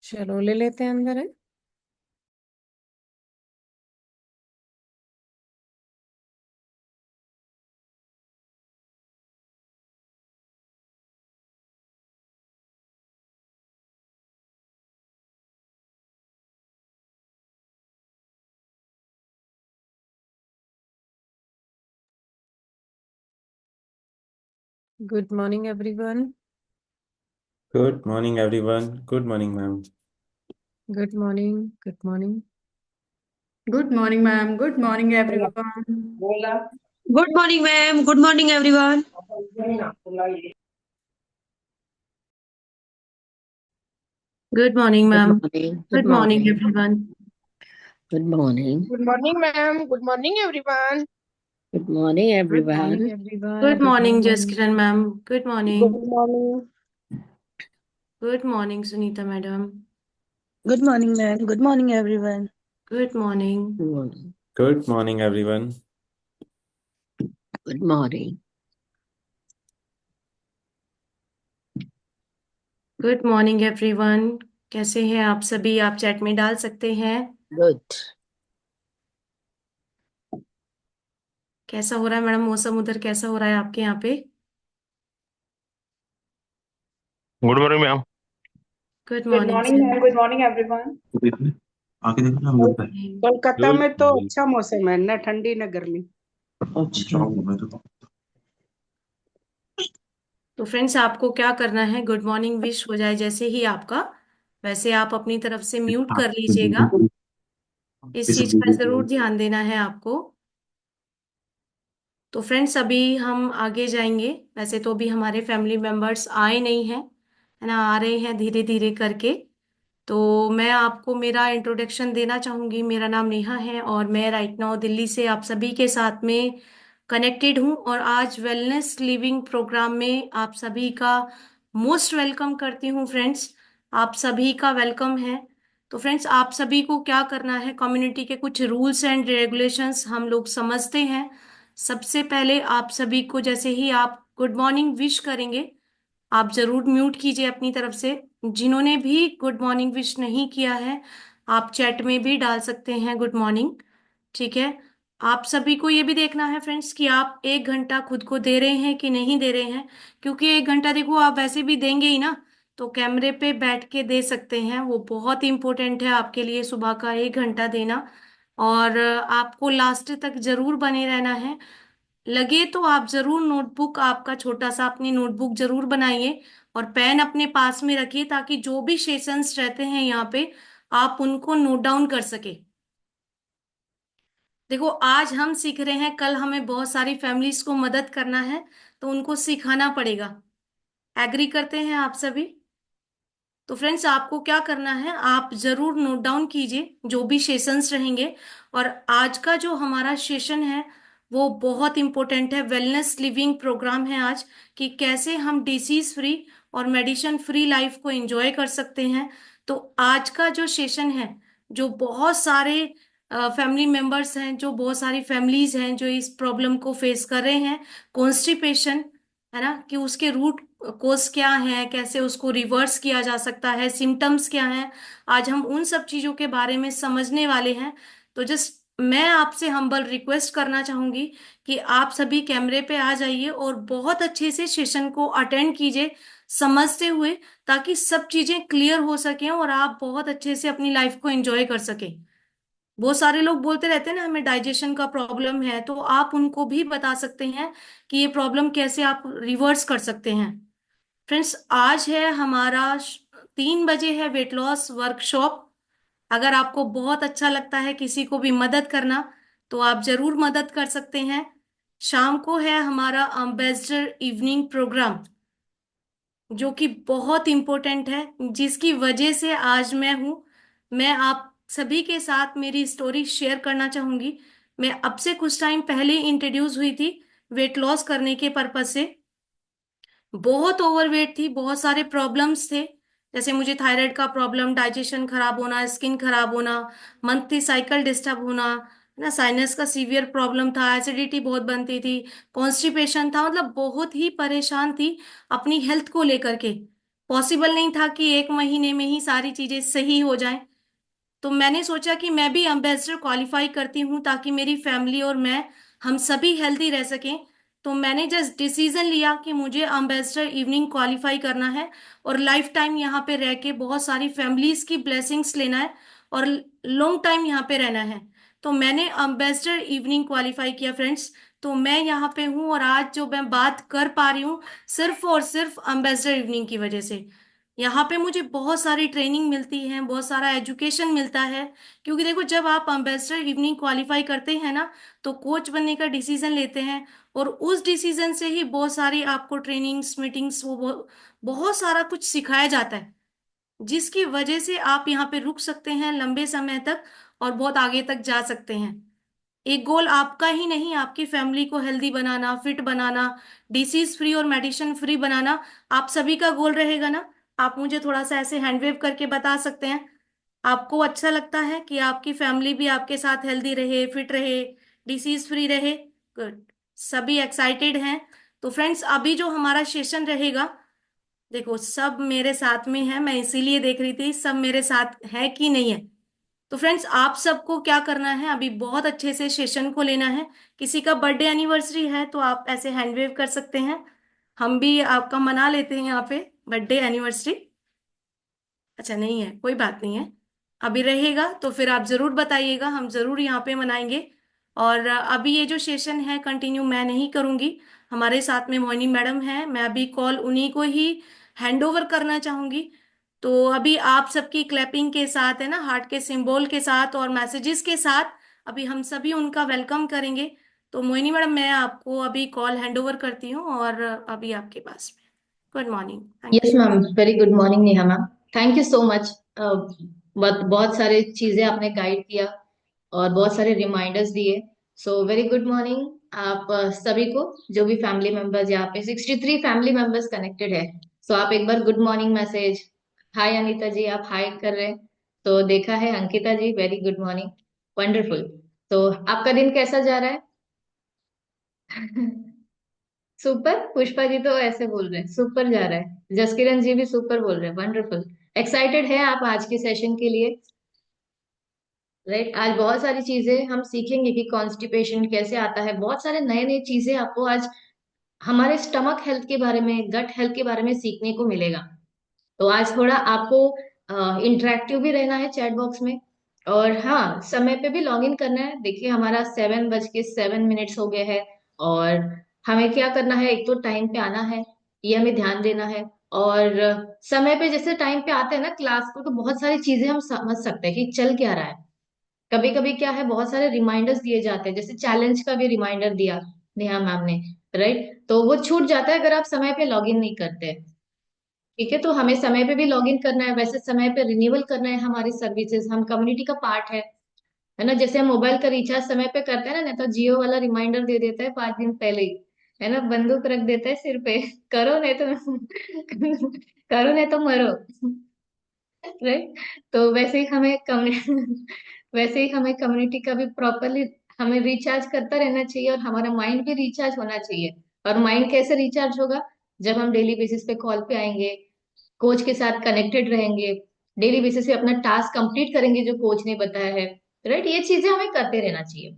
चलो ले लेते हैं अंदर है। Good morning everyone. Good morning, everyone. Good morning, ma'am. Good morning. Good morning. Good morning, ma'am. Good morning, everyone. Good morning, ma'am. Good morning, everyone. Good morning Good ma'am. morning. Good good morning morning. Everyone. Good morning. Good morning, ma'am. Good morning, everyone. Good morning, good morning everyone. Everyone. Good morning Jaskiran ma'am. Good morning. Good morning. Good morning Sunita madam. Good morning, ma'am. Good morning, everyone. Good morning. Good morning. Good morning, everyone. Good morning. Good morning everyone. कैसे हैं आप सभी? आप chat में डाल सकते हैं। Good. कैसा हो रहा है मैडम मौसम उधर? कैसा हो रहा है आपके यहाँ पे? Good morning ma'am. Good Good morning morning, sir. ma'am. Good morning, everyone. आके देखना हम कोल- लोग का है। कोलकाता Good में तो morning. अच्छा मौसम है, न ठंडी न गर्मी। अच्छा मैं तो तो फ्रेंड्स आपको क्या करना है? गुड मॉर्निंग विश हो जाए जैसे ही आपका, वैसे आप अपनी तरफ से म्यूट कर लीजिएगा। इस चीज का जरूर ध्यान देना है आपको। तो फ्रेंड्स अभी हम आगे जाएंगे। वैसे तो अभी हमारे फैमिली मेंबर्स आए नहीं हैं, है ना, आ रहे हैं धीरे धीरे करके। तो मैं आपको मेरा इंट्रोडक्शन देना चाहूंगी। मेरा नाम नेहा है और मैं राइट नाउ दिल्ली से आप सभी के साथ में कनेक्टेड हूँ, और आज वेलनेस लिविंग प्रोग्राम में आप सभी का मोस्ट वेलकम करती हूँ फ्रेंड्स। आप सभी का वेलकम है। तो फ्रेंड्स आप सभी को क्या करना है, कम्युनिटी के कुछ रूल्स एंड रेगुलेशंस हम लोग समझते हैं। सबसे पहले आप सभी को जैसे ही आप गुड मॉर्निंग विश करेंगे, आप जरूर म्यूट कीजिए अपनी तरफ से। जिन्होंने भी गुड मॉर्निंग विश नहीं किया है, आप चैट में भी डाल सकते हैं गुड मॉर्निंग। ठीक है। आप सभी को ये भी देखना है फ्रेंड्स कि आप 1 घंटा खुद को दे रहे हैं कि नहीं दे रहे हैं, क्योंकि 1 घंटा देखो आप वैसे भी देंगे ही ना, तो कैमरे पे बैठ के दे सकते हैं। वो बहुत इंपॉर्टेंट है आपके लिए, सुबह का 1 घंटा देना। और आपको लास्ट तक जरूर बने रहना है। लगे तो आप जरूर नोटबुक, आपका छोटा सा अपनी नोटबुक जरूर बनाइए और पेन अपने पास में रखिए, ताकि जो भी सेशंस रहते हैं यहाँ पे आप उनको नोट डाउन कर सके। देखो आज हम सीख रहे हैं, कल हमें बहुत सारी फैमिलीज को मदद करना है, तो उनको सिखाना पड़ेगा। एग्री करते हैं आप सभी? तो फ्रेंड्स आपको क्या करना है, आप जरूर नोट डाउन कीजिए जो भी सेशंस रहेंगे। और आज का जो हमारा सेशन है वो बहुत इंपॉर्टेंट है। वेलनेस लिविंग प्रोग्राम है आज, कि कैसे हम डिसीज फ्री और मेडिसिन फ्री लाइफ को एंजॉय कर सकते हैं। तो आज का जो सेशन है, जो बहुत सारे फैमिली मेंबर्स हैं, जो बहुत सारी फैमिलीज हैं जो इस प्रॉब्लम को फेस कर रहे हैं, कॉन्स्टिपेशन, है ना, कि उसके रूट कोस क्या है, कैसे उसको रिवर्स किया जा सकता है, सिम्टम्स क्या हैं, आज हम उन सब चीजों के बारे में समझने वाले हैं। तो जस्ट मैं आपसे हम्बल रिक्वेस्ट करना चाहूंगी कि आप सभी कैमरे पे आ जाइए और बहुत अच्छे से सेशन को अटेंड कीजिए, समझते हुए, ताकि सब चीजें क्लियर हो सकें और आप बहुत अच्छे से अपनी लाइफ को एंजॉय कर सकें। बहुत सारे लोग बोलते रहते हैं ना हमें डाइजेशन का प्रॉब्लम है, तो आप उनको भी बता सकते हैं कि ये प्रॉब्लम कैसे आप रिवर्स कर सकते हैं। फ्रेंड्स आज है हमारा 3 बजे है वेट लॉस वर्कशॉप। अगर आपको बहुत अच्छा लगता है किसी को भी मदद करना, तो आप जरूर मदद कर सकते हैं। शाम को है हमारा अम्बेसडर इवनिंग प्रोग्राम, जो कि बहुत इंपॉर्टेंट है, जिसकी वजह से आज मैं हूं। मैं आप सभी के साथ मेरी स्टोरी शेयर करना चाहूंगी। मैं अब से कुछ टाइम पहले इंट्रोड्यूस हुई थी वेट लॉस करने के पर्पज से। बहुत ओवरवेट थी, बहुत सारे प्रॉब्लम्स थे, जैसे मुझे थायराइड का प्रॉब्लम, डाइजेशन खराब होना, स्किन खराब होना, मंथली साइकिल डिस्टर्ब होना, है ना, साइनस का सीवियर प्रॉब्लम था, एसिडिटी बहुत बनती थी, कॉन्स्टिपेशन था, मतलब बहुत ही परेशान थी अपनी हेल्थ को लेकर के। पॉसिबल नहीं था कि 1 महीने में ही सारी चीजें सही हो जाएं। तो मैंने सोचा कि मैं भी एम्बेसडर क्वालिफाई करती हूँ ताकि मेरी फैमिली और मैं, हम सभी हेल्दी रह सकें। तो मैंने जस्ट डिसीजन लिया कि मुझे एम्बेसडर इवनिंग क्वालिफाई करना है और लाइफ टाइम यहाँ पे रह के बहुत सारी फैमिलीज की ब्लेसिंग्स लेना है और लॉन्ग टाइम यहाँ पे रहना है। तो मैंने एम्बेसडर इवनिंग क्वालिफाई किया फ्रेंड्स। तो मैं यहाँ पे हूँ और आज जो मैं बात कर पा रही हूँ सिर्फ और सिर्फ एम्बेसडर इवनिंग की वजह से। यहाँ पे मुझे बहुत सारी ट्रेनिंग मिलती है, बहुत सारा एजुकेशन मिलता है। क्योंकि देखो, जब आप एम्बेसडर इवनिंग क्वालिफाई करते हैं ना, तो कोच बनने का डिसीजन लेते हैं और उस डिसीजन से ही बहुत सारी आपको ट्रेनिंग्स, मीटिंग्स, बहुत सारा कुछ सिखाया जाता है, जिसकी वजह से आप यहाँ पे रुक सकते हैं लंबे समय तक और बहुत आगे तक जा सकते हैं। एक गोल आपका ही नहीं, आपकी फैमिली को हेल्दी बनाना, फिट बनाना, डिसीज फ्री और मेडिसिन फ्री बनाना आप सभी का गोल रहेगा ना। आप मुझे थोड़ा सा ऐसे हैंडवेव करके बता सकते हैं, आपको अच्छा लगता है कि आपकी फैमिली भी आपके साथ हेल्दी रहे, फिट रहे, डिसीज फ्री रहे? गुड, सभी एक्साइटेड हैं। तो फ्रेंड्स, अभी जो हमारा सेशन रहेगा, देखो सब मेरे साथ में है, मैं इसीलिए देख रही थी सब मेरे साथ है कि नहीं है। तो फ्रेंड्स, आप सबको क्या करना है, अभी बहुत अच्छे से सेशन को लेना है। किसी का बर्थडे एनिवर्सरी है तो आप ऐसे हैंडवेव कर सकते हैं, हम भी आपका मना लेते हैं यहाँ पे बर्थडे एनिवर्सरी। अच्छा, नहीं है, कोई बात नहीं है, अभी रहेगा तो फिर आप जरूर बताइएगा, हम जरूर यहाँ पे मनाएंगे। और अभी ये जो सेशन है कंटिन्यू मैं नहीं करूंगी, हमारे साथ में मोहिनी मैडम है, मैं अभी कॉल उन्हीं को ही हैंड ओवर करना चाहूंगी। तो अभी आप सबकी क्लैपिंग के साथ है ना, हार्ट के सिंबल के साथ और मैसेजेस के साथ अभी हम सभी उनका वेलकम करेंगे। तो मोहिनी मैडम, मैं आपको अभी कॉल हैंड ओवर करती हूँ और अभी आपके पास में। Good morning, thank yes ma'am, very good morning Neha ma'am. Thank you so much. बहुत बहुत सारे चीजें आपने गाइड किया और बहुत सारे रिमाइंडर्स दिए। सो वेरी गुड मॉर्निंग आप सभी को, जो भी फैमिली मेंबर्स यहाँ पे 63 फैमिली मेंबर्स कनेक्टेड है। सो आप एक बार गुड मॉर्निंग मैसेज, हाय अनीता जी, आप हाय कर रहे हैं तो देखा है। अंकिता जी, वेरी गुड मॉर्निंग, वंडरफुल। तो आपका दिन कैसा जा रहा है? सुपर। पुष्पा जी तो ऐसे बोल रहे हैं सुपर जा रहा है, जसकिरण जी भी सुपर बोल रहे हैं, वंडरफुल। एक्साइटेड है आप आज के सेशन के लिए? राइट, आज बहुत सारी चीजें हम सीखेंगे कि कॉन्स्टिपेशन कैसे आता है, बहुत सारे नए नए चीजें आपको आज हमारे स्टमक हेल्थ के बारे में, गट हेल्थ के बारे में सीखने को मिलेगा। तो आज थोड़ा आपको इंटरेक्टिव भी रहना है चैट बॉक्स में। और हाँ, समय पे भी लॉग इन करना है। देखिए हमारा 7:07 हो गया है और हमें क्या करना है, एक तो टाइम पे आना है, ये हमें ध्यान देना है। और समय पे जैसे टाइम पे आते हैं ना क्लास को, तो बहुत सारी चीजें हम समझ सकते हैं कि चल क्या रहा है। कभी कभी क्या है, बहुत सारे रिमाइंडर्स दिए जाते हैं, जैसे चैलेंज का भी रिमाइंडर दिया नेहा मैम ने, राइट, तो वो छूट जाता है अगर आप समय पे लॉग इन नहीं करते। ठीक है, तो हमें समय पे भी लॉग इन करना है, वैसे समय पे रिन्यूअल करना है हमारी सर्विसेज, हम कम्युनिटी का पार्ट है ना। जैसे हम मोबाइल का रिचार्ज समय पे करते हैं ना, नहीं तो जियो वाला रिमाइंडर दे देता है 5 दिन पहले ही, है ना, बंदूक रख देता है सिर पे, करो नहीं तो करो नहीं तो मरो, राइट। तो वैसे ही हमें वैसे ही हमें कम्युनिटी का भी प्रॉपरली हमें रिचार्ज करता रहना चाहिए और हमारा माइंड भी रिचार्ज होना चाहिए। और माइंड कैसे रिचार्ज होगा, जब हम डेली बेसिस पे कॉल पे आएंगे, कोच के साथ कनेक्टेड रहेंगे, डेली बेसिस पे अपना टास्क कंप्लीट करेंगे जो कोच ने बताया है, राइट। ये चीजें हमें करते रहना चाहिए।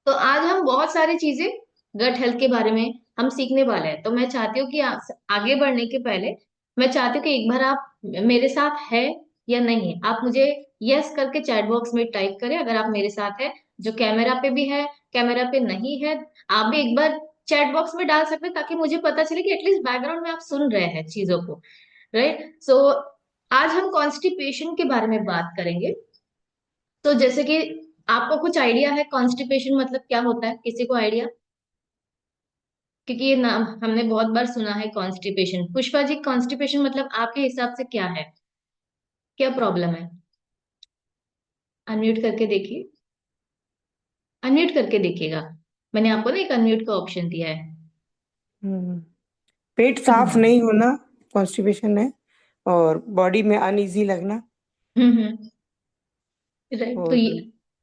तो आज हम बहुत सारी चीजें गट हेल्थ के बारे में हम सीखने वाले हैं। तो मैं चाहती हूँ कि आगे बढ़ने के पहले मैं चाहती हूँ कि एक बार आप मेरे साथ है या नहीं है, आप मुझे यस करके चैट बॉक्स में टाइप करें अगर आप मेरे साथ है। जो कैमरा पे भी है, कैमरा पे नहीं है, आप भी एक बार चैट बॉक्स में डाल सकते हैं ताकि मुझे पता चले कि एटलीस्ट बैकग्राउंड में आप सुन रहे हैं चीजों को, राइट। सो आज हम कॉन्स्टिपेशन के बारे में बात करेंगे। तो जैसे कि आपको कुछ आइडिया है कॉन्स्टिपेशन मतलब क्या होता है, किसी को आइडिया? क्योंकि ये नाम हमने बहुत बार सुना है कॉन्स्टिपेशन। पुष्पा जी, कॉन्स्टिपेशन मतलब आपके हिसाब से क्या है, क्या प्रॉब्लम है? अनम्यूट करके देखिए, अनम्यूट करके देखिएगा, मैंने आपको ना एक अनम्यूट का ऑप्शन दिया है। पेट साफ नहीं होना कॉन्स्टिपेशन है, और बॉडी में अनइजी लगना। राइट, तो और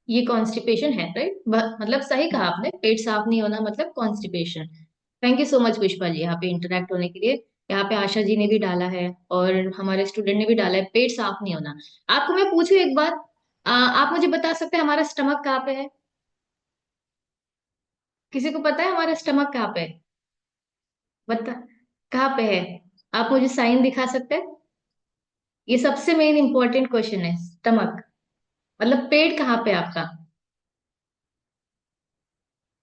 ये कॉन्स्टिपेशन है, राइट। मतलब सही कहा आपने, पेट साफ नहीं होना मतलब constipation. Thank you so much Pushpa ji यहाँ पे इंटरेक्ट होने के लिए। यहाँ पे आशा जी ने भी डाला है और हमारे स्टूडेंट ने भी डाला है, पेट साफ नहीं होना। आपको मैं पूछूं एक बात, आप मुझे बता सकते हैं हमारा स्टमक कहाँ पे है? किसी को पता है हमारा स्टमक कहाँ पे है? बता, कहाँ पे है? आप मुझे साइन दिखा सकते हैं? ये सबसे मेन इंपॉर्टेंट क्वेश्चन है, स्टमक मतलब पेट कहाँ पे है आपका?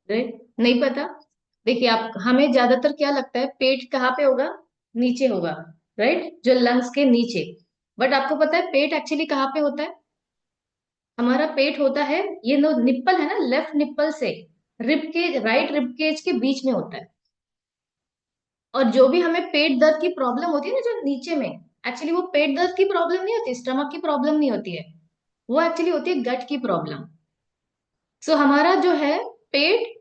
राइट, नहीं पता। देखिए, आप हमें ज्यादातर क्या लगता है पेट कहाँ पे होगा? नीचे होगा, राइट, जो लंग्स के नीचे। बट आपको पता है पेट एक्चुअली कहाँ पे होता है? हमारा पेट होता है, ये लो निप्पल है ना, लेफ्ट निप्पल से rib cage, right rib cage के बीच में होता है। और जो भी हमें पेट दर्द की प्रॉब्लम होती है ना जो नीचे में, एक्चुअली वो पेट दर्द की प्रॉब्लम नहीं होती, स्टमक की प्रॉब्लम नहीं होती है, वो एक्चुअली होती है गट की प्रॉब्लम। सो हमारा जो है पेट,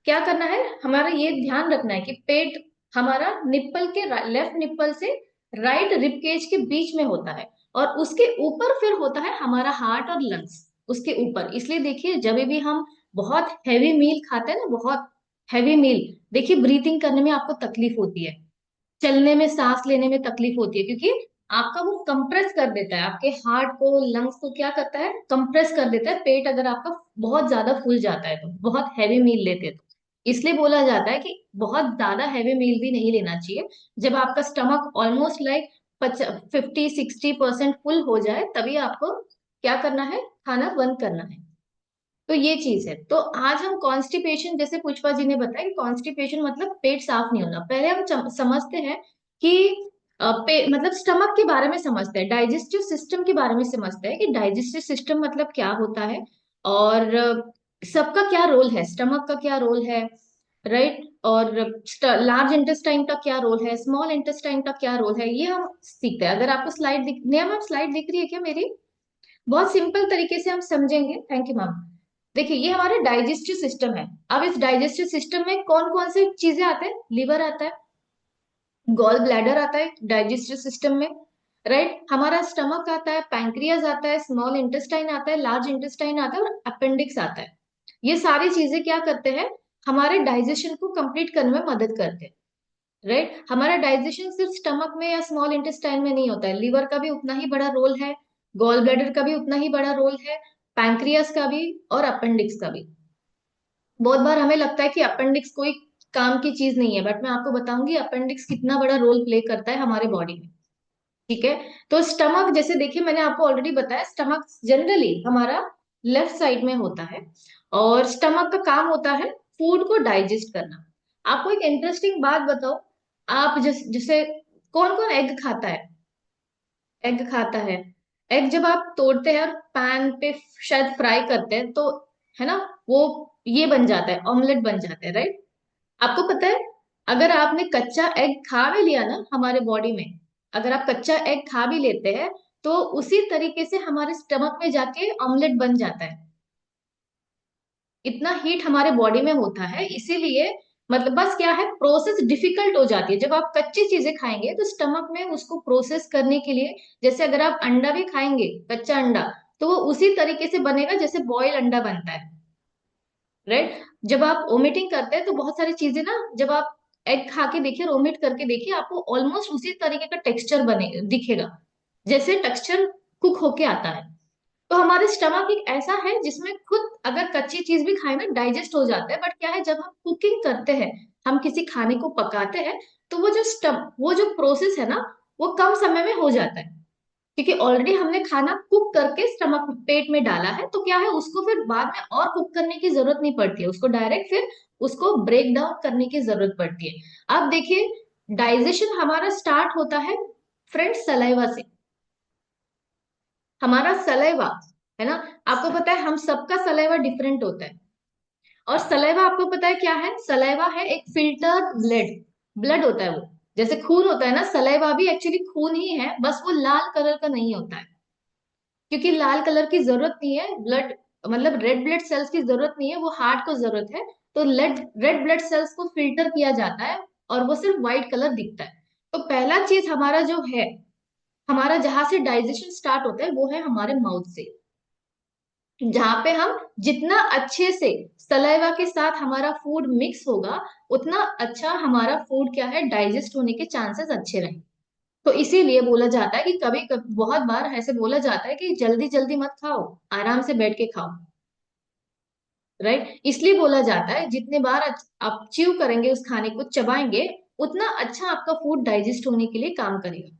क्या करना है हमारा, ये ध्यान रखना है कि पेट हमारा निप्पल के लेफ्ट निप्पल से राइट रिब केज के बीच में होता है, और उसके ऊपर फिर होता है हमारा हार्ट और लंग्स, उसके ऊपर। इसलिए देखिए जब भी हम बहुत हैवी मील खाते हैं ना, बहुत हैवी मील, देखिए ब्रीथिंग करने में आपको तकलीफ होती है, चलने में सांस लेने में तकलीफ होती है, क्योंकि आपका वो कंप्रेस कर देता है आपके हार्ट को, लंग्स को, क्या करता है कंप्रेस कर देता है पेट, अगर आपका बहुत ज्यादा फूल जाता है तो, बहुत हैवी मील लेते हैं तो। इसलिए बोला जाता है कि बहुत ज्यादा हैवी मील भी नहीं लेना चाहिए। जब आपका स्टमक ऑलमोस्ट लाइक 50-60% फुल हो जाए तभी आपको क्या करना है, खाना बंद करना है। तो ये चीज है। तो आज हम कॉन्स्टिपेशन, जैसे पुष्पा जी ने बताया कि कॉन्स्टिपेशन मतलब पेट साफ नहीं होना, पहले हम समझते हैं कि मतलब स्टमक के बारे में समझते हैं, डाइजेस्टिव सिस्टम के बारे में समझते हैं कि डाइजेस्टिव सिस्टम मतलब क्या होता है, और सबका क्या रोल है, स्टमक का क्या रोल है, राइट, और लार्ज इंटेस्टाइन का क्या रोल है, स्मॉल इंटेस्टाइन का क्या रोल है, ये हम सीखते हैं। अगर आपको स्लाइड दिख, मैम आप स्लाइड दिख रही है क्या मेरी? बहुत सिंपल तरीके से हम समझेंगे, थैंक यू मैम। देखिए ये हमारा डाइजेस्टिव सिस्टम है। अब इस डाइजेस्टिव सिस्टम में कौन कौन सी चीजें आते हैं? लिवर आता है, गॉल ब्लैडर आता है डाइजेस्टिव सिस्टम में, राइट, हमारा स्टमक आता है, पैंक्रियाज आता है, स्मॉल इंटेस्टाइन आता है, लार्ज इंटेस्टाइन आता है, और अपेंडिक्स आता है। ये सारी चीजें क्या करते हैं, हमारे डाइजेशन को कंप्लीट करने में मदद करते हैं, राइट। हमारा डाइजेशन सिर्फ स्टमक में या स्मॉल इंटेस्टाइन में नहीं होता है, लिवर का भी उतना ही बड़ा रोल है, गॉल ब्लैडर का भी उतना ही बड़ा रोल है, पैंक्रियास का भी, और अपेंडिक्स का भी। बहुत बार हमें लगता है कि अपेंडिक्स कोई काम की चीज नहीं है, बट मैं आपको बताऊंगी अपेंडिक्स कितना बड़ा रोल प्ले करता है हमारे बॉडी में, ठीक है। तो स्टमक, जैसे देखिए मैंने आपको ऑलरेडी बताया, स्टमक जनरली हमारा लेफ्ट साइड में होता है, और स्टमक का काम होता है फूड को डाइजेस्ट करना। आपको एक इंटरेस्टिंग बात बताओ, आप जैसे कौन कौन एग खाता है? एग खाता है। एग जब आप तोड़ते हैं और पैन पे शायद फ्राई करते हैं तो, है ना, वो ये बन जाता है, ऑमलेट बन जाता है, राइट। आपको पता है अगर आपने कच्चा एग खा भी लिया ना हमारे बॉडी में, अगर आप कच्चा एग खा भी लेते हैं तो उसी तरीके से हमारे स्टमक में जाके ऑमलेट बन जाता है। इतना हीट हमारे बॉडी में होता है, इसीलिए मतलब बस क्या है, प्रोसेस डिफिकल्ट हो जाती है। जब आप कच्ची चीजें खाएंगे तो स्टमक में उसको प्रोसेस करने के लिए, जैसे अगर आप अंडा भी खाएंगे, कच्चा अंडा, तो वो उसी तरीके से बनेगा जैसे बॉयल अंडा बनता है, राइट। जब आप वोमिटिंग करते हैं तो बहुत सारी चीजें ना, जब आप एग खा के देखिए, वोमिट करके देखिए, आपको ऑलमोस्ट उसी तरीके का टेक्सचर बने दिखेगा जैसे टेक्सचर कुक होके आता है। तो हमारे स्टमक एक ऐसा है जिसमें खुद अगर कच्ची चीज भी खाए ना डाइजेस्ट हो जाता है, बट क्या है जब हम कुकिंग करते हैं, हम किसी खाने को पकाते हैं, तो वो जो प्रोसेस है ना, वो कम समय में हो जाता है, क्योंकि ऑलरेडी हमने खाना कुक करके स्टमक पेट में डाला है, तो क्या है उसको फिर बाद में और कुक करने की जरूरत नहीं पड़ती है, उसको डायरेक्ट फिर उसको ब्रेक डाउन करने की जरूरत पड़ती है। अब देखिए डाइजेशन हमारा स्टार्ट होता है फ्रेंड्स सलाइवा से। हमारा सलाइवा, है ना, आपको पता है हम सबका सलाइवा डिफरेंट होता है, और सलाइवा आपको पता है क्या है? सलाइवा है एक फिल्टर ब्लड, ब्लड होता है वो, जैसे खून होता है ना, सलाइवा भी एक्चुअली खून ही है, बस वो लाल कलर का नहीं होता है, क्योंकि लाल कलर की जरूरत नहीं है, ब्लड मतलब रेड ब्लड सेल्स की जरूरत नहीं है, वो हार्ट को जरूरत है। तो रेड ब्लड सेल्स को फिल्टर किया जाता है और वो सिर्फ व्हाइट कलर दिखता है। तो पहला चीज हमारा जो है, हमारा जहां से डाइजेशन स्टार्ट होता है वो है हमारे माउथ से। जहां पे हम जितना अच्छे से सलाइवा के साथ हमारा फूड मिक्स होगा, उतना अच्छा हमारा फूड क्या है, डाइजेस्ट होने के चांसेस अच्छे रहेंगे। तो इसीलिए बोला जाता है कि कभी कभी बहुत बार ऐसे बोला जाता है कि जल्दी जल्दी मत खाओ, आराम से बैठ के खाओ, राइट। इसलिए बोला जाता है जितने बार आप च्यू करेंगे, उस खाने को चबाएंगे, उतना अच्छा आपका फूड डाइजेस्ट होने के लिए काम करेगा।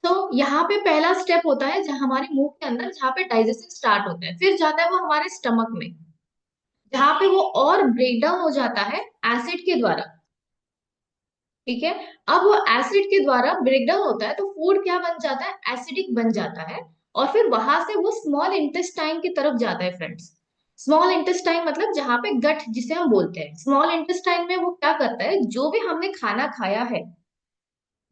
तो यहाँ पे पहला स्टेप होता है जहाँ हमारे मुंह के अंदर, जहाँ पे डाइजेशन स्टार्ट होता है, फिर जाता है वो हमारे स्टमक में, जहाँ पे वो और ब्रेक डाउन हो जाता है एसिड के द्वारा। ठीक है, अब वो एसिड के द्वारा ब्रेक डाउन होता है तो फूड क्या बन जाता है, एसिडिक बन जाता है, और फिर वहां से वो स्मॉल इंटेस्टाइन की तरफ जाता है फ्रेंड्स। स्मॉल इंटेस्टाइन मतलब जहां पे गट जिसे हम बोलते हैं, स्मॉल इंटेस्टाइन में वो क्या करता है, जो भी हमने खाना खाया है,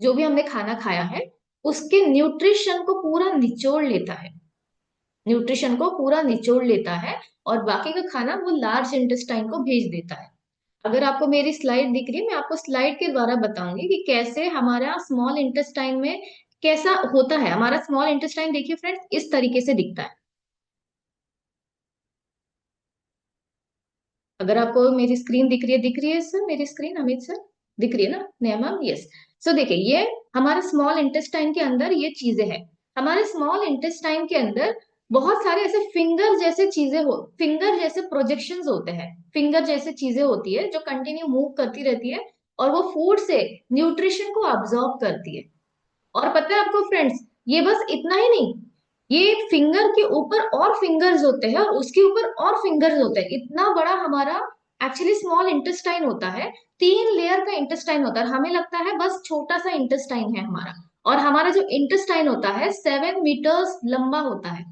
जो भी हमने खाना खाया है उसके न्यूट्रिशन को पूरा निचोड़ लेता है, न्यूट्रिशन को पूरा निचोड़ लेता है, और बाकी का खाना वो लार्ज इंटेस्टाइन को भेज देता है। अगर आपको मेरी स्लाइड दिख रही है, मैं आपको स्लाइड के द्वारा बताऊंगी कि कैसे हमारा स्मॉल इंटेस्टाइन में कैसा होता है। हमारा स्मॉल इंटेस्टाइन देखिए फ्रेंड्स, इस तरीके से दिखता है। अगर आपको मेरी स्क्रीन दिख रही है सर, मेरी स्क्रीन अमित सर दिख रही है ना, नेहा मैम, यस। सो देखिए, ये हमारे स्मॉल इंटेस्टाइन के अंदर ये चीजें हैं। हमारे स्मॉल इंटेस्टाइन के अंदर बहुत सारे ऐसे फिंगर जैसे चीजें हो, फिंगर जैसे प्रोजेक्शंस होते हैं, फिंगर जैसे चीजें होती है जो कंटिन्यू मूव करती रहती है, और वो फूड से न्यूट्रिशन को अब्सॉर्ब करती है। और पता है आपको फ्रेंड्स, ये बस इतना ही नहीं, ये फिंगर के ऊपर और फिंगर्स होते हैं, और उसके ऊपर और फिंगर्स होते हैं। इतना बड़ा हमारा एक्चुअली स्मॉल इंटेस्टाइन होता है, 3 लेयर का इंटेस्टाइन होता है। हमें लगता है बस छोटा सा इंटेस्टाइन है हमारा, और हमारा जो इंटेस्टाइन होता है 7 मीटर्स लंबा होता है,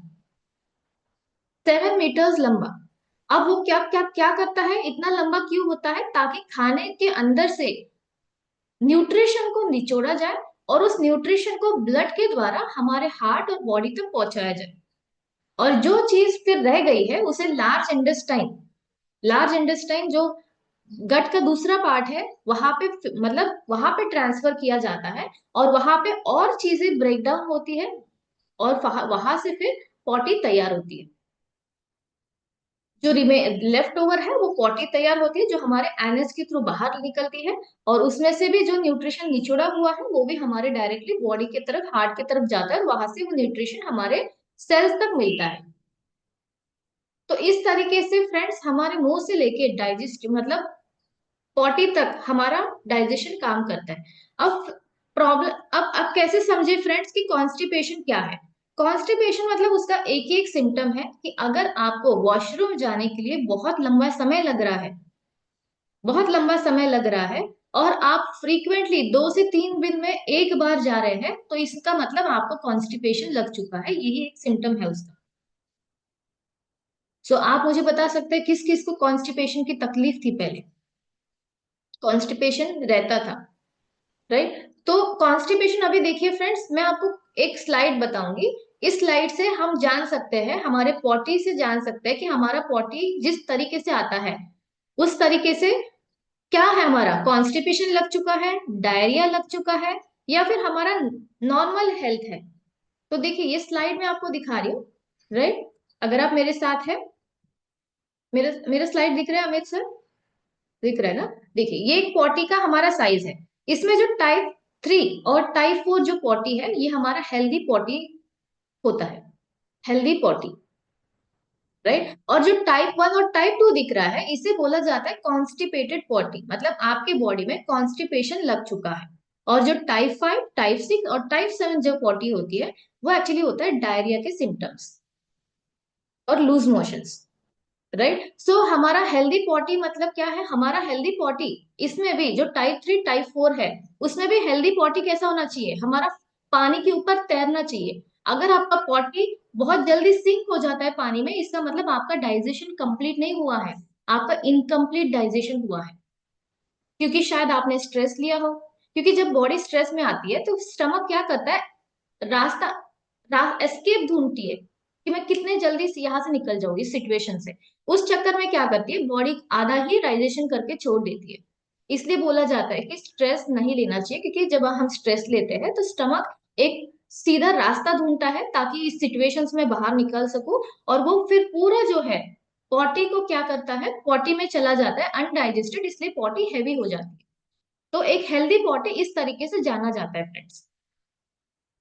7 मीटर्स लंबा। अब वो क्या क्या क्या करता है, इतना लंबा क्यों होता है, ताकि खाने के अंदर से न्यूट्रिशन को निचोड़ा जाए, और उस न्यूट्रिशन को ब्लड के द्वारा हमारे हार्ट और बॉडी तक पहुंचाया जाए, और जो चीज फिर रह गई है उसे लार्ज इंटेस्टाइन, लार्ज इंटेस्टाइन जो गट का दूसरा पार्ट है, वहां पे मतलब वहां पे ट्रांसफर किया जाता है, और वहां पे और चीजें ब्रेक डाउन होती है, और वहां से फिर पॉटी तैयार होती है। जो लेफ्ट ओवर है वो पॉटी तैयार होती है, जो हमारे एनएस के थ्रू बाहर निकलती है, और उसमें से भी जो न्यूट्रिशन निचोड़ा हुआ है वो भी हमारे डायरेक्टली बॉडी की तरफ, हार्ट की तरफ जाता है, और वहां से वो न्यूट्रिशन हमारे सेल्स तक मिलता है। तो इस तरीके से फ्रेंड्स हमारे मुंह से लेके डाइजेस्ट मतलब पॉटी तक हमारा डाइजेशन काम करता है। अब प्रॉब्लम, अब कैसे समझे फ्रेंड्स कि कॉन्स्टिपेशन क्या है। कॉन्स्टिपेशन मतलब उसका एक ही एक सिम्टम है कि अगर आपको वॉशरूम जाने के लिए बहुत लंबा समय लग रहा है, बहुत लंबा समय लग रहा है, और आप फ्रीक्वेंटली 2 से 3 दिन में एक बार जा रहे हैं, तो इसका मतलब आपको कॉन्स्टिपेशन लग चुका है, यही एक सिम्टम है उसका। सो आप मुझे बता सकते हैं किस किस को कॉन्स्टिपेशन की तकलीफ थी, पहले कॉन्स्टिपेशन रहता था, राइट। तो कॉन्स्टिपेशन, अभी देखिए फ्रेंड्स, मैं आपको एक स्लाइड बताऊंगी, इस स्लाइड से हम जान सकते हैं, हमारे पॉटी से जान सकते हैं कि हमारा पॉटी जिस तरीके से आता है उस तरीके से क्या है, हमारा कॉन्स्टिपेशन लग चुका है, डायरिया लग चुका है, या फिर हमारा नॉर्मल हेल्थ है। तो देखिए ये स्लाइड में आपको दिखा रही हूँ, राइट। अगर आप मेरे साथ है, मेरा मेरा स्लाइड दिख रहा है अमित सर, दिख रहा है ना। देखिए ये एक पॉटी का हमारा साइज है, इसमें जो टाइप 3 और टाइप 4 जो पॉटी है, ये हमारा हेल्दी पॉटी होता है, हेल्दी पॉटी, राइट। और जो टाइप 1 और टाइप 2 दिख रहा है, इसे बोला जाता है कॉन्स्टिपेटेड पॉटी, मतलब आपके बॉडी में कॉन्स्टिपेशन लग चुका है। और जो टाइप 5, टाइप 6 और टाइप 7 जो पॉटी होती है, वो एक्चुअली होता है डायरिया के सिम्टम्स और लूज मोशंस, राइट। सो हमारा हेल्दी पॉटी मतलब क्या है, हमारा हेल्दी पॉटी, इसमें भी जो टाइप 3 टाइप 4 है, उसमें भी हेल्दी पॉटी कैसा होना चाहिए, हमारा पानी के ऊपर तैरना चाहिए। अगर आपका पॉटी बहुत जल्दी सिंक हो जाता है पानी में, इसका मतलब आपका डाइजेशन कंप्लीट नहीं हुआ है, आपका इनकम्प्लीट डाइजेशन हुआ है, क्योंकि शायद आपने स्ट्रेस लिया हो। क्योंकि जब बॉडी स्ट्रेस में आती है तो स्टमक क्या करता है, रास्ता एस्केप ढूंढती है कि मैं कितने जल्दी से यहाँ से निकल जाऊँ इस सिचुएशन से। उस चक्कर में क्या करती है, बॉडी आधा ही डाइजेशन करके छोड़ देती है। इसलिए बोला जाता है कि स्ट्रेस नहीं लेना चाहिए, क्योंकि जब हम स्ट्रेस लेते हैं तो स्टमक एक सीधा रास्ता ढूंढता है ताकि इस सिचुएशंस में बाहर निकल सकूं, और वो फिर पूरा जो है पॉटी को क्या करता है, पॉटी में चला जाता है अनडाइजेस्टेड, इसलिए पॉटी हैवी हो जाती है। तो एक हेल्दी पॉटी इस तरीके से जाना जाता है फ्रेंड्स,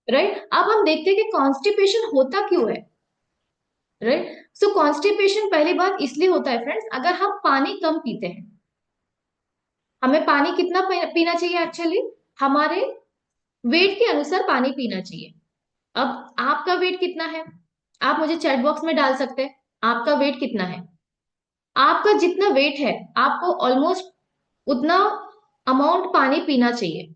राइट। अब हम देखते हैं कि कॉन्स्टिपेशन होता क्यों है, राइट। सो कॉन्स्टिपेशन पहली बात इसलिए होता है फ्रेंड्स, अगर हम पानी कम पीते हैं। हमें पानी कितना पीना चाहिए एक्चुअली, हमारे वेट के अनुसार पानी पीना चाहिए। अब आपका वेट कितना है, आप मुझे चैट बॉक्स में डाल सकते हैं, आपका वेट कितना है। आपका जितना वेट है आपको ऑलमोस्ट उतना अमाउंट पानी पीना चाहिए।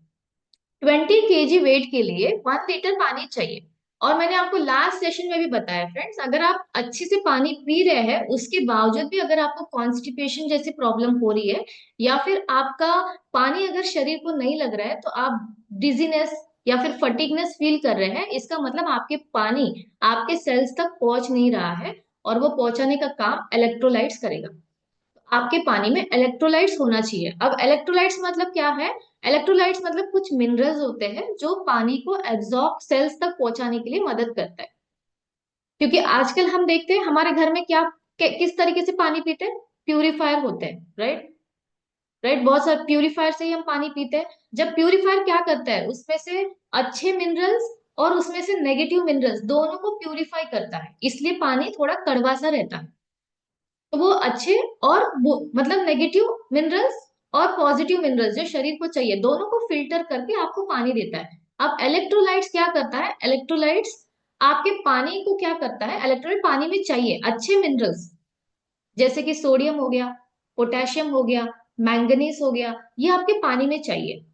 20 kg वेट के लिए 1 लीटर पानी चाहिए। और मैंने आपको लास्ट सेशन में भी बताया फ्रेंड्स, अगर आप अच्छे से पानी पी रहे हैं उसके बावजूद भी अगर आपको कॉन्स्टिपेशन जैसी प्रॉब्लम हो रही है, या फिर आपका पानी अगर शरीर को नहीं लग रहा है, तो आप डिजीनेस या फिर फटीगनेस फील कर रहे हैं, इसका मतलब आपके पानी आपके सेल्स तक पहुंच नहीं रहा है, और वो पहुंचाने का काम इलेक्ट्रोलाइट्स करेगा। आपके पानी में इलेक्ट्रोलाइट्स होना चाहिए। अब इलेक्ट्रोलाइट्स मतलब क्या है, इलेक्ट्रोलाइट्स मतलब कुछ मिनरल्स होते हैं जो पानी को एब्जॉर्ब सेल्स तक पहुंचाने के लिए मदद करता है। क्योंकि आजकल हम देखते हैं हमारे घर में क्या किस तरीके से पानी पीते हैं, प्यूरिफायर होते हैं, राइट राइट। बहुत सारे प्यूरिफायर से ही हम पानी पीते हैं। जब प्यूरिफायर क्या करता है, उसमें से अच्छे मिनरल्स और उसमें से नेगेटिव मिनरल्स दोनों को प्यूरिफाई करता है, इसलिए पानी थोड़ा कड़वा सा रहता है। तो वो अच्छे और मतलब नेगेटिव मिनरल्स और पॉजिटिव मिनरल्स जो शरीर को चाहिए, दोनों को फिल्टर करके आपको पानी देता है। अब इलेक्ट्रोलाइट्स क्या करता है, इलेक्ट्रोलाइट्स आपके पानी को क्या करता है, इलेक्ट्रोलाइट पानी में चाहिए अच्छे मिनरल्स जैसे कि सोडियम हो गया, पोटेशियम हो गया, मैंगनीज हो गया, ये आपके पानी में चाहिए।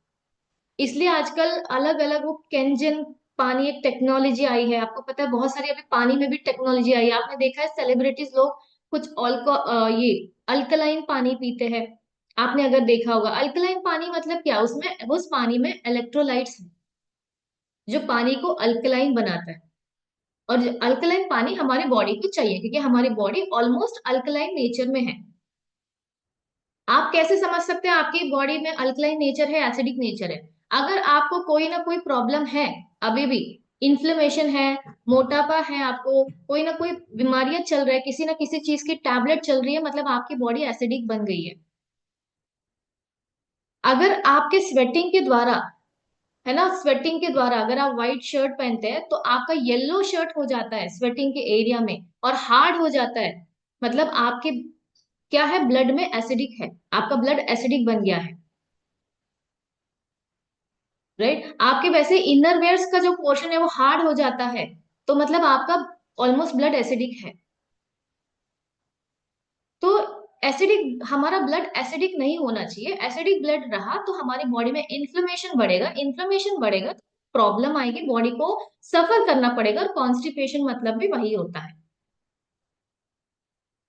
इसलिए आजकल अलग अलग वो केंजन पानी एक टेक्नोलॉजी आई है, आपको पता है बहुत सारी अभी पानी में भी टेक्नोलॉजी आई है। आपने देखा है सेलिब्रिटीज लोग कुछ ये अल्कलाइन पानी पीते हैं, आपने अगर देखा होगा। अल्कलाइन पानी मतलब क्या, उसमें उस पानी में इलेक्ट्रोलाइट्स है जो पानी को अल्कलाइन बनाता है। और अल्कलाइन पानी हमारी बॉडी को चाहिए क्योंकि हमारी बॉडी ऑलमोस्ट अल्कलाइन नेचर में है। आप कैसे समझ सकते हैं आपकी बॉडी में अल्कलाइन नेचर है, एसिडिक नेचर है। अगर आपको कोई ना कोई प्रॉब्लम है, अभी भी इन्फ्लेमेशन है, मोटापा है, आपको कोई ना कोई बीमारियां चल रहा है, किसी ना किसी चीज की टैबलेट चल रही है, मतलब आपकी बॉडी एसिडिक बन गई है। अगर आपके स्वेटिंग के द्वारा, है ना, स्वेटिंग के द्वारा अगर आप व्हाइट शर्ट पहनते हैं तो आपका येलो शर्ट हो जाता है स्वेटिंग के एरिया में और हार्ड हो जाता है, मतलब आपके क्या है, ब्लड में एसिडिक है, आपका ब्लड एसिडिक बन गया है, राइट। आपके वैसे इनर वेयर्स का जो पोर्शन है वो हार्ड हो जाता है, तो मतलब आपका ऑलमोस्ट ब्लड एसिडिक है। तो एसिडिक, हमारा ब्लड एसिडिक नहीं होना चाहिए। एसिडिक ब्लड रहा तो हमारी बॉडी में इन्फ्लेमेशन बढ़ेगा, इन्फ्लेमेशन बढ़ेगा तो प्रॉब्लम आएगी, बॉडी को सफर करना पड़ेगा। और कॉन्स्टिपेशन मतलब भी वही होता है,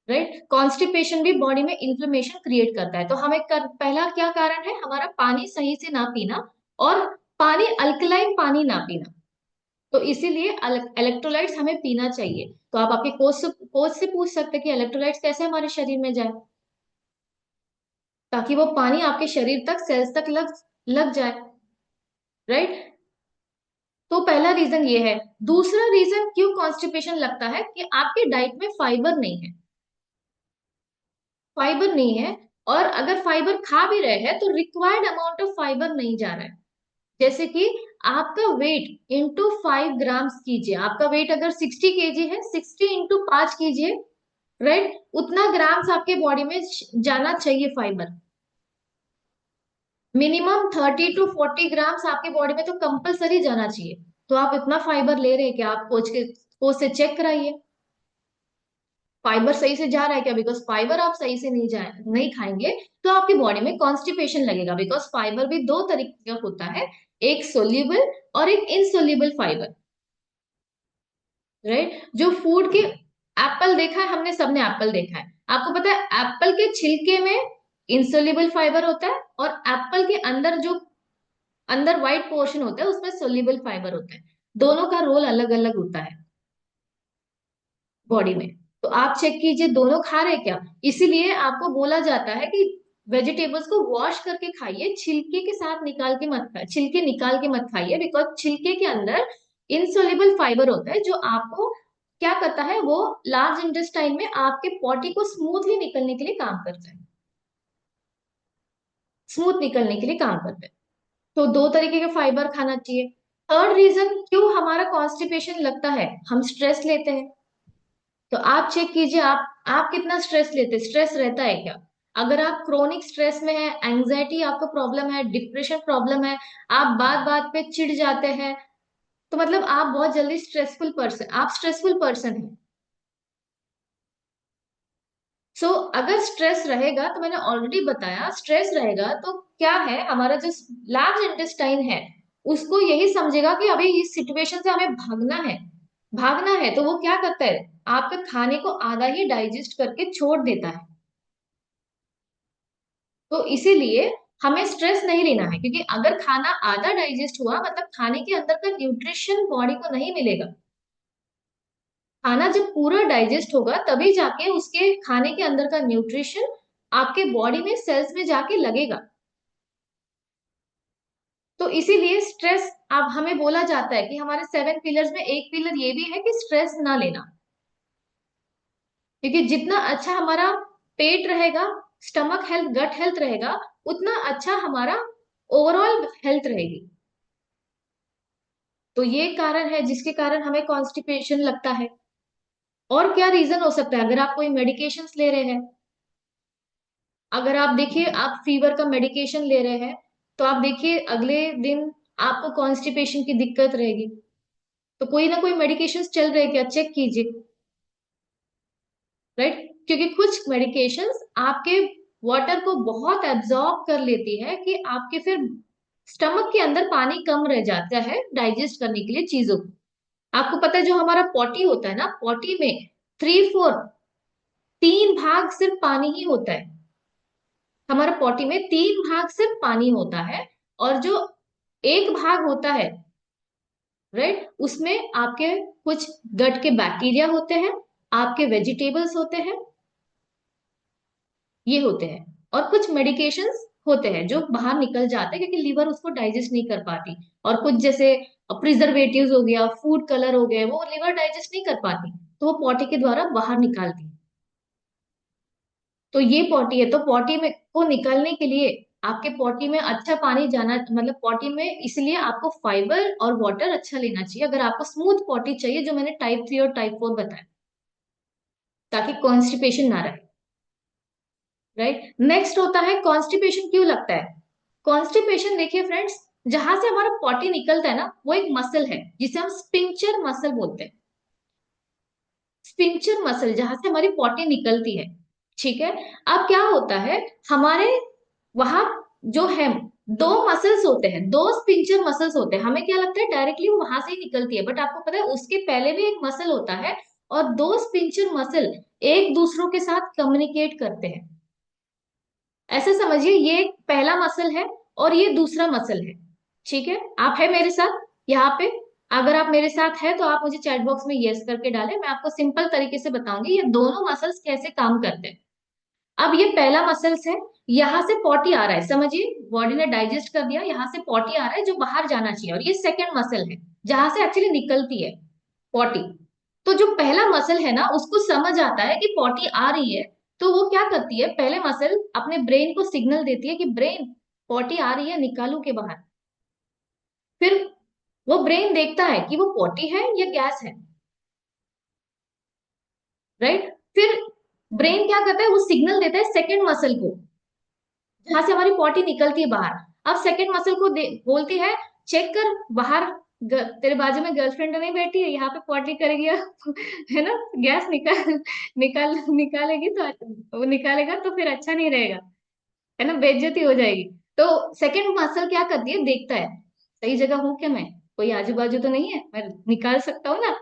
राइट। कॉन्स्टिपेशन भी बॉडी में इन्फ्लेमेशन क्रिएट करता है। तो हमें पहला क्या कारण है, हमारा पानी सही से ना पीना और पानी अल्कलाइन पानी ना पीना। तो इसीलिए इलेक्ट्रोलाइट्स हमें पीना चाहिए। तो आप आपके कोच से पूछ सकते हैं कि इलेक्ट्रोलाइट्स कैसे हमारे शरीर में जाए ताकि वो पानी आपके शरीर तक, सेल्स तक लग जाए, राइट। तो पहला रीजन ये है। दूसरा रीजन क्यों कॉन्स्टिपेशन लगता है कि आपके डाइट में फाइबर नहीं है, फाइबर नहीं है। और अगर फाइबर खा भी रहे हैं तो रिक्वायर्ड अमाउंट ऑफ फाइबर नहीं जा रहा है। जैसे कि आपका वेट इंटू 5 ग्राम्स कीजिए, आपका वेट अगर 60 kg है, 60 इंटू 5 कीजिए, राइट, उतना ग्राम्स आपके बॉडी में जाना चाहिए फाइबर। मिनिमम 30 टू 40 ग्राम्स आपके बॉडी में तो कंपलसरी जाना चाहिए। तो आप इतना फाइबर ले रहे हैं क्या, आप कोच से चेक कराइए फाइबर सही से जा रहा है क्या। बिकॉज फाइबर आप सही से नहीं खाएंगे तो आपकी बॉडी में कॉन्स्टिपेशन लगेगा। बिकॉज फाइबर भी दो तरीके का होता है, एक सोल्यूबल और एक इनसोल्यूबल फाइबर, राइट। जो फूड के, एप्पल देखा है हमने, सबने एप्पल देखा है, आपको पता है एप्पल के छिलके में इनसोल्यूबल फाइबर होता है और एप्पल के अंदर जो अंदर व्हाइट पोर्शन होता है उसमें सोल्यूबल फाइबर होता है। दोनों का रोल अलग अलग होता है बॉडी में। तो आप चेक कीजिए दोनों खा रहे क्या। इसीलिए आपको बोला जाता है कि वेजिटेबल्स को वॉश करके खाइए, छिलके के साथ निकाल के मत खाइए, छिलके निकाल के मत खाइए। बिकॉज छिलके के अंदर इनसोल्युबल फाइबर होता है जो आपको क्या करता है, वो लार्ज इंटेस्टाइन में आपके पॉटी को स्मूथली निकलने के लिए काम करता है, स्मूथ निकलने के लिए काम करता है। तो दो तरीके के फाइबर खाना चाहिए। थर्ड रीजन क्यों हमारा कॉन्स्टिपेशन लगता है, हम स्ट्रेस लेते हैं। तो आप चेक कीजिए आप कितना स्ट्रेस लेते हैं, स्ट्रेस रहता है क्या। अगर आप क्रोनिक स्ट्रेस में है, एंजाइटी आपको प्रॉब्लम है, डिप्रेशन प्रॉब्लम है, आप बात बात पे चिढ़ जाते हैं, तो मतलब आप बहुत जल्दी स्ट्रेसफुल पर्सन, आप स्ट्रेसफुल पर्सन हैं। सो अगर स्ट्रेस रहेगा, तो मैंने ऑलरेडी बताया, स्ट्रेस रहेगा तो क्या है, हमारा जो लार्ज इंटेस्टाइन है उसको यही समझेगा कि अभी इस सिचुएशन से हमें भागना है, भागना है। तो वो क्या करता है, आपके खाने को आधा ही डाइजेस्ट करके छोड़ देता है। तो इसीलिए हमें स्ट्रेस नहीं लेना है, क्योंकि अगर खाना आधा डाइजेस्ट हुआ मतलब खाने के अंदर का न्यूट्रिशन बॉडी को नहीं मिलेगा। खाना जब पूरा डाइजेस्ट होगा तभी जाके उसके खाने के अंदर का न्यूट्रिशन आपके बॉडी में, सेल्स में जाके लगेगा। तो इसीलिए स्ट्रेस, अब हमें बोला जाता है कि हमारे 7 पिलर्स में एक पिलर ये भी है कि स्ट्रेस ना लेना, क्योंकि जितना अच्छा हमारा पेट रहेगा, स्टमक हेल्थ, गट हेल्थ रहेगा, उतना अच्छा हमारा ओवरऑल हेल्थ रहेगी। तो ये कारण है जिसके कारण हमें कॉन्स्टिपेशन लगता है। और क्या रीजन हो सकता है, अगर आप कोई मेडिकेशंस ले रहे हैं, अगर आप देखिए आप फीवर का मेडिकेशन ले रहे हैं, तो आप देखिए अगले दिन आपको कॉन्स्टिपेशन की दिक्कत रहेगी। तो कोई ना कोई मेडिकेशंस चल रहे हैं क्या, चेक कीजिए, राइट। क्योंकि कुछ मेडिकेशंस आपके वाटर को बहुत एब्जॉर्ब कर लेती है कि आपके फिर स्टमक के अंदर पानी कम रह जाता है डाइजेस्ट करने के लिए चीजों को। आपको पता है जो हमारा पॉटी होता है ना, पॉटी में 3 भाग सिर्फ पानी ही होता है। हमारा पॉटी में 3 भाग सिर्फ पानी होता है, और जो 1 भाग होता है, राइट, उसमें आपके कुछ गट के बैक्टीरिया होते हैं, आपके वेजिटेबल्स होते हैं, ये होते हैं, और कुछ मेडिकेशंस होते हैं जो बाहर निकल जाते हैं क्योंकि लीवर उसको डाइजेस्ट नहीं कर पाती। और कुछ जैसे प्रिजर्वेटिव्स हो गया, फूड कलर हो गए, वो लीवर डाइजेस्ट नहीं कर पाती, तो वो पॉटी के द्वारा बाहर निकालती है। तो ये पॉटी है, तो पॉटी में को निकलने के लिए आपके पॉटी में अच्छा पानी जाना, मतलब पॉटी में, इसलिए आपको फाइबर और वाटर अच्छा लेना चाहिए अगर आपको स्मूथ पॉटी चाहिए, जो मैंने टाइप 3 और टाइप 4 बताया, ताकि कॉन्स्टिपेशन ना रहे, राइट। नेक्स्ट होता है कॉन्स्टिपेशन क्यों लगता है। कॉन्स्टिपेशन देखिए फ्रेंड्स, जहां से हमारा पॉटी निकलता है ना, वो एक मसल है जिसे हम स्पिंक्चर मसल बोलते हैं। स्पिंक्चर मसल, जहां से हमारी पॉटी निकलती है, ठीक है। अब क्या होता है, हमारे वहां जो है 2 मसल्स होते हैं, 2 स्पिंक्चर मसल्स होते हैं। हमें क्या लगता है डायरेक्टली वो वहां से ही निकलती है, बट आपको पता है उसके पहले भी एक मसल होता है, और 2 स्पिंक्चर मसल एक दूसरों के साथ कम्युनिकेट करते हैं। ऐसे समझिए, ये एक पहला मसल है और ये दूसरा मसल है, ठीक है। आप है मेरे साथ यहाँ पे, अगर आप मेरे साथ है तो आप मुझे चैट बॉक्स में यस करके डालें, मैं आपको सिंपल तरीके से बताऊंगी ये दोनों मसल्स कैसे काम करते हैं। अब ये पहला मसल्स है, यहाँ से पॉटी आ रहा है, समझिए बॉडी ने डाइजेस्ट कर दिया, यहाँ से पॉटी आ रहा है जो बाहर जाना चाहिए, और ये सेकंड मसल है जहां से एक्चुअली निकलती है पॉटी। तो जो पहला मसल है ना, उसको समझ आता है कि पॉटी आ रही है, तो वो क्या करती है, पहले मसल अपने ब्रेन को सिग्नल देती है कि ब्रेन पॉटी आ रही है, निकालू के बाहर। फिर वो ब्रेन देखता है कि वो पॉटी है या गैस है, राइट। फिर ब्रेन क्या करता है, वो सिग्नल देता है सेकंड मसल को, जहां से हमारी पॉटी निकलती है बाहर। अब सेकंड मसल को बोलती है चेक कर बाहर, तेरे बाजू में गर्लफ्रेंड नहीं बैठी है, यहाँ पे पॉटी करेगी है ना, गैस निकालेगी, तो वो निकालेगा तो फिर अच्छा नहीं रहेगा, है ना, बेइज्जती हो जाएगी। तो सेकंड मसल क्या करती है, देखता है सही जगह हूं क्या, मैं कोई आजू बाजू तो नहीं है, मैं निकाल सकता हूँ ना,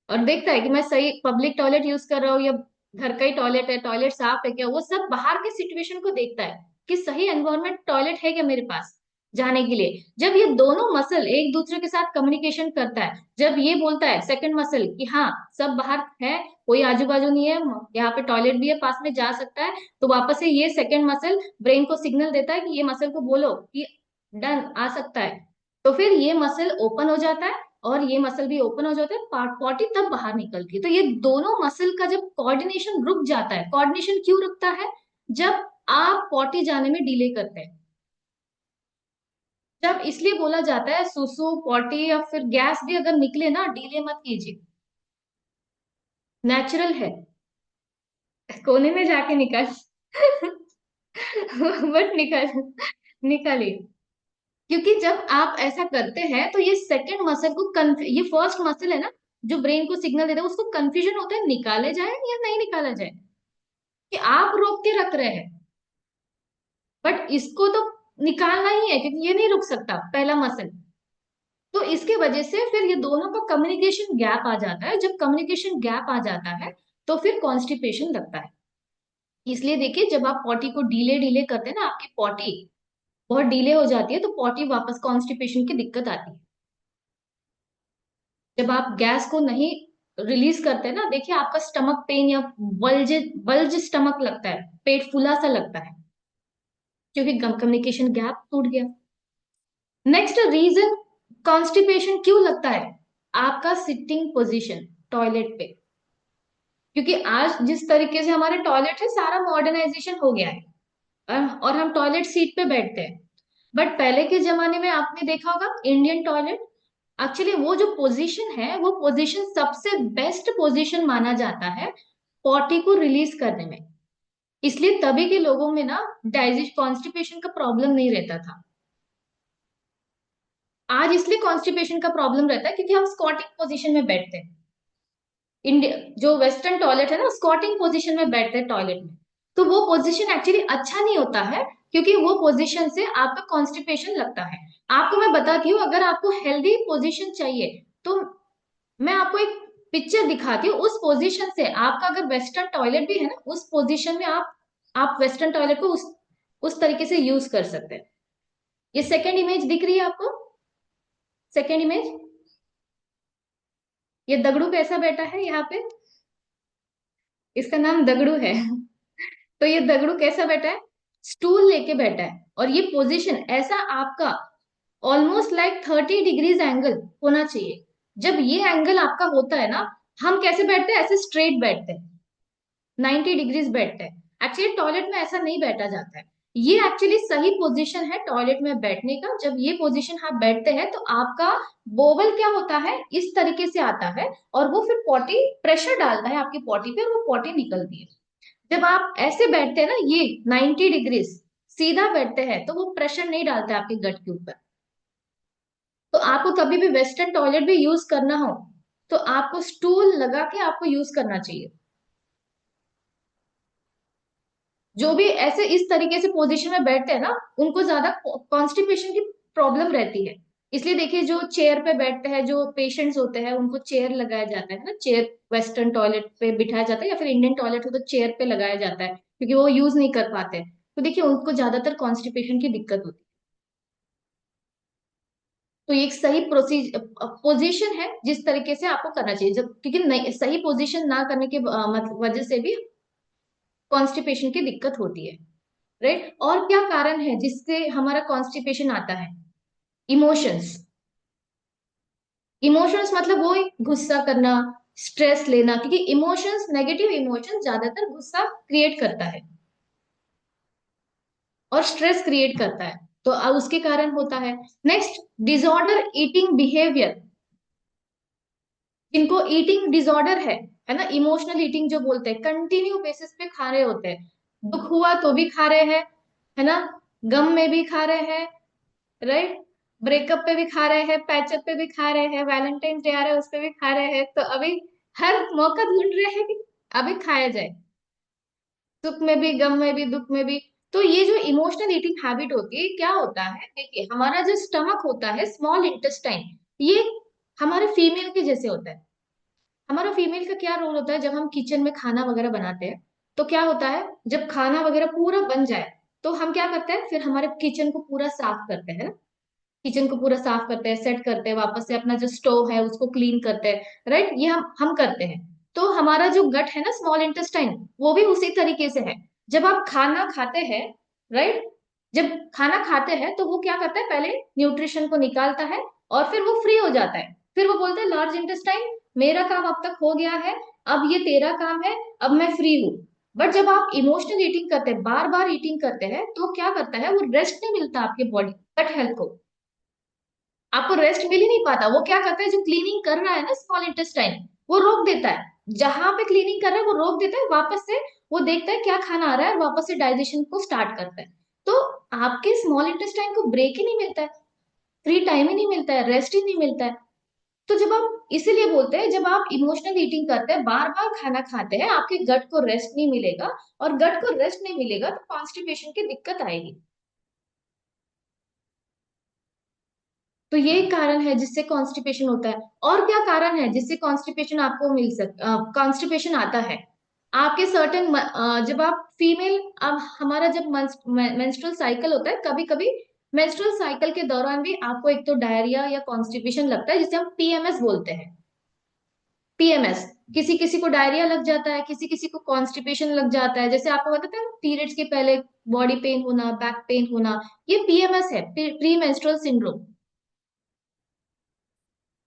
और देखता है कि मैं सही पब्लिक टॉयलेट यूज कर रहा हूँ या घर का ही टॉयलेट है, टॉयलेट साफ है क्या, वो सब बाहर के सिचुएशन को देखता है कि सही एनवायरमेंट टॉयलेट है क्या मेरे पास जाने के लिए। जब ये दोनों मसल एक दूसरे के साथ कम्युनिकेशन करता है, जब ये बोलता है सेकंड मसल कि हाँ सब बाहर है, कोई आजू बाजू नहीं है, यहाँ पे टॉयलेट भी है, पास में जा सकता है, तो वापस से ये सेकंड मसल ब्रेन को सिग्नल देता है कि ये मसल को बोलो कि डन, आ सकता है। तो फिर ये मसल ओपन हो जाता है और ये मसल भी ओपन हो जाता है, पॉटी तब बाहर निकलती है। तो ये दोनों मसल का जब कोऑर्डिनेशन रुक जाता है, कोऑर्डिनेशन क्यों रुकता है? जब आप पॉटी जाने में डिले करते हैं, जब इसलिए बोला जाता है सुसु पॉटी या फिर गैस भी अगर निकले ना, डिले मत कीजिए, नेचुरल है, कोने में जाके निकाल बट निकालिए। क्योंकि जब आप ऐसा करते हैं तो ये सेकंड मसल को ये फर्स्ट मसल है ना जो ब्रेन को सिग्नल देता है, उसको कंफ्यूजन होता है निकाले जाए या नहीं निकाला जाए, कि आप रोक के रख रहे हैं, बट इसको तो निकालना ही है क्योंकि ये नहीं रुक सकता पहला मसल। तो इसके वजह से फिर ये दोनों का कम्युनिकेशन गैप आ जाता है। जब कम्युनिकेशन गैप आ जाता है तो फिर कॉन्स्टिपेशन लगता है। इसलिए देखिए, जब आप पॉटी को डीले डीले करते हैं ना, आपकी पॉटी बहुत डीले हो जाती है, तो पॉटी वापस कॉन्स्टिपेशन की दिक्कत आती है। जब आप गैस को नहीं रिलीज करते हैं ना, देखिए आपका स्टमक पेन या बल्ज बल्ज स्टमक लगता है, पेट फूला सा लगता है, क्योंकि कम्युनिकेशन गैप टूट गया। नेक्स्ट रीजन कॉन्स्टिपेशन क्यों लगता है, आपका सिटिंग पोजीशन टॉयलेट पे। क्योंकि आज जिस तरीके से हमारे टॉयलेट है, सारा मॉडर्नाइजेशन हो गया है और हम टॉयलेट सीट पे बैठते हैं। बट पहले के जमाने में आपने देखा होगा इंडियन टॉयलेट, एक्चुअली वो जो पोजीशन है, वो पोजीशन सबसे बेस्ट पोजीशन माना जाता है पॉटी को रिलीज करने में। इसलिए तभी के लोगों में ना डाइजेस्ट कॉन्स्टिपेशन का प्रॉब्लम नहीं रहता था। आज इसलिए कॉन्स्टिपेशन का प्रॉब्लम रहता है क्योंकि हम स्क्वाटिंग पोजीशन में बैठते हैं। इंडिया जो वेस्टर्न टॉयलेट है ना, स्क्वाटिंग पोजीशन में बैठते हैं टॉयलेट में, तो वो पोजीशन एक्चुअली अच्छा नहीं होता है, क्योंकि वो पोजीशन से आपका कॉन्स्टिपेशन लगता है। आपको मैं बताती हूँ, अगर आपको हेल्दी पोजीशन चाहिए तो मैं आपको एक पिक्चर दिखाती हूँ। उस पोजीशन से आपका अगर वेस्टर्न टॉयलेट भी है ना, उस पोजीशन में आप वेस्टर्न टॉयलेट को उस तरीके से यूज कर सकते हैं। ये सेकेंड इमेज दिख रही है आपको, सेकेंड इमेज, ये दगड़ू कैसा बैठा है यहाँ पे, इसका नाम दगड़ू है। तो ये दगड़ू कैसा बैठा है, स्टूल लेके बैठा है, और ये पोजीशन ऐसा आपका ऑलमोस्ट लाइक 30 डिग्रीज एंगल होना चाहिए। जब ये एंगल आपका होता है ना, हम कैसे बैठते हैं, ऐसे स्ट्रेट बैठते हैं, 90 डिग्रीज बैठते हैं। एक्चुअली टॉयलेट में ऐसा नहीं बैठा जाता है। ये एक्चुअली सही पोजीशन है टॉयलेट में बैठने का। जब ये पोजीशन आप बैठते हैं तो आपका बोवल क्या होता है, इस तरीके से आता है, और वो फिर पॉटी प्रेशर डालता है आपकी पॉटी पे और वो पॉटी निकलती है। जब आप ऐसे बैठते हैं ना, ये 90 डिग्रीज सीधा बैठते हैं, तो वो प्रेशर नहीं डालता है आपके गट के ऊपर। तो आपको कभी भी वेस्टर्न टॉयलेट भी यूज करना हो तो आपको स्टूल लगा के आपको यूज करना चाहिए। जो भी ऐसे इस तरीके से पोजीशन में बैठते हैं ना, उनको ज्यादा कॉन्स्टिपेशन की प्रॉब्लम रहती है। इसलिए देखिए, जो चेयर पे बैठते हैं, जो पेशेंट्स होते हैं, उनको चेयर लगाया जाता है ना, चेयर वेस्टर्न टॉयलेट पे बिठाया जाता है, या फिर इंडियन टॉयलेट हो तो चेयर पे लगाया जाता है, क्योंकि वो यूज नहीं कर पाते। तो देखिए, उनको ज्यादातर कॉन्स्टिपेशन की दिक्कत होती है। तो ये एक सही पोजीशन है जिस तरीके से आपको करना चाहिए। जब क्योंकि नहीं, सही पोजीशन ना करने के मतलब वजह से भी कॉन्स्टिपेशन की दिक्कत होती है, राइट। और क्या कारण है जिससे हमारा कॉन्स्टिपेशन आता है, इमोशंस। इमोशंस मतलब वो गुस्सा करना, स्ट्रेस लेना, क्योंकि इमोशंस, नेगेटिव इमोशंस ज्यादातर गुस्सा क्रिएट करता है और स्ट्रेस क्रिएट करता है, तो उसके कारण होता है। Next, disorder eating behaviour. जिनको ईटिंग डिसऑर्डर है ना, इमोशनल ईटिंग जो बोलते हैं, कंटिन्यू बेसिस पे खा रहे होते हैं, दुख हुआ तो भी खा रहे हैं, है ना, गम में भी खा रहे हैं, राइट, ब्रेकअप पे भी खा रहे हैं, पैचअप पे भी खा रहे हैं, वैलेंटाइन डे आ रहा है उस पे भी खा रहे हैं। तो अभी हर मौका ढूंढ रहे हैं कि अभी खाया जाए, सुख में भी, गम में भी, दुख में भी। तो ये जो इमोशनल ईटिंग हैबिट होती है, क्या होता है, देखिए हमारा जो स्टमक होता है, स्मॉल इंटेस्टाइन, ये हमारे फीमेल के जैसे होता है। हमारा फीमेल का क्या रोल होता है, जब हम किचन में खाना वगैरह बनाते हैं तो क्या होता है, जब खाना वगैरह पूरा बन जाए तो हम क्या करते हैं, फिर हमारे किचन को पूरा साफ करते हैं ना, किचन को पूरा साफ करते हैं, सेट करते हैं, वापस से अपना जो स्टोव है उसको क्लीन करते हैं, राइट, ये हम करते हैं। तो हमारा जो गट है ना, स्मॉल इंटेस्टाइन, वो भी उसी तरीके से है। जब आप खाना खाते हैं, राइट, जब खाना खाते हैं तो वो क्या करता है, पहले न्यूट्रिशन को निकालता है और फिर वो फ्री हो जाता है, फिर वो बोलते हैं लार्ज इंटेस्टाइन मेरा काम अब तक हो गया है, अब ये तेरा काम है, अब मैं फ्री हूँ। बट जब आप इमोशनल ईटिंग करते हैं, बार बार ईटिंग करते हैं, तो क्या करता है, वो रेस्ट नहीं मिलता आपके बॉडी गट हेल्थ को, आपको रेस्ट मिल ही नहीं पाता। वो क्या करता है, जो क्लीनिंग कर रहा है ना स्मॉल इंटेस्टाइन, वो रोक देता है, जहां पे क्लीनिंग कर रहा है वो रोक देता है, वापस से वो देखता है क्या खाना आ रहा है और वापस से डाइजेशन को स्टार्ट करता है। तो आपके स्मॉल इंटेस्टाइन को ब्रेक ही नहीं मिलता है, फ्री टाइम ही नहीं मिलता है, रेस्ट ही नहीं मिलता है। तो जब आप, इसीलिए बोलते हैं जब आप इमोशनल ईटिंग करते हैं, बार बार खाना खाते हैं, आपके गट को रेस्ट नहीं मिलेगा, और गट को रेस्ट नहीं मिलेगा तो कॉन्स्टिपेशन की दिक्कत आएगी। तो ये कारण है जिससे कॉन्स्टिपेशन होता है। और क्या कारण है जिससे कॉन्स्टिपेशन आपको कॉन्स्टिपेशन आता है? आपके सर्टेन, जब आप फीमेल, अब हमारा जब मेंस्ट्रुअल साइकिल होता है, कभी कभी मेंस्ट्रुअल साइकिल के दौरान भी आपको एक तो डायरिया या कॉन्स्टिपेशन लगता है, जिसे हम पीएमएस बोलते हैं। पीएमएस, किसी किसी को डायरिया लग जाता है, किसी किसी को कॉन्स्टिपेशन लग जाता है। जैसे आपको पता है पीरियड्स के पहले बॉडी पेन होना, बैक पेन होना, ये पीएमएस है, प्री मेंस्ट्रुअल सिंड्रोम।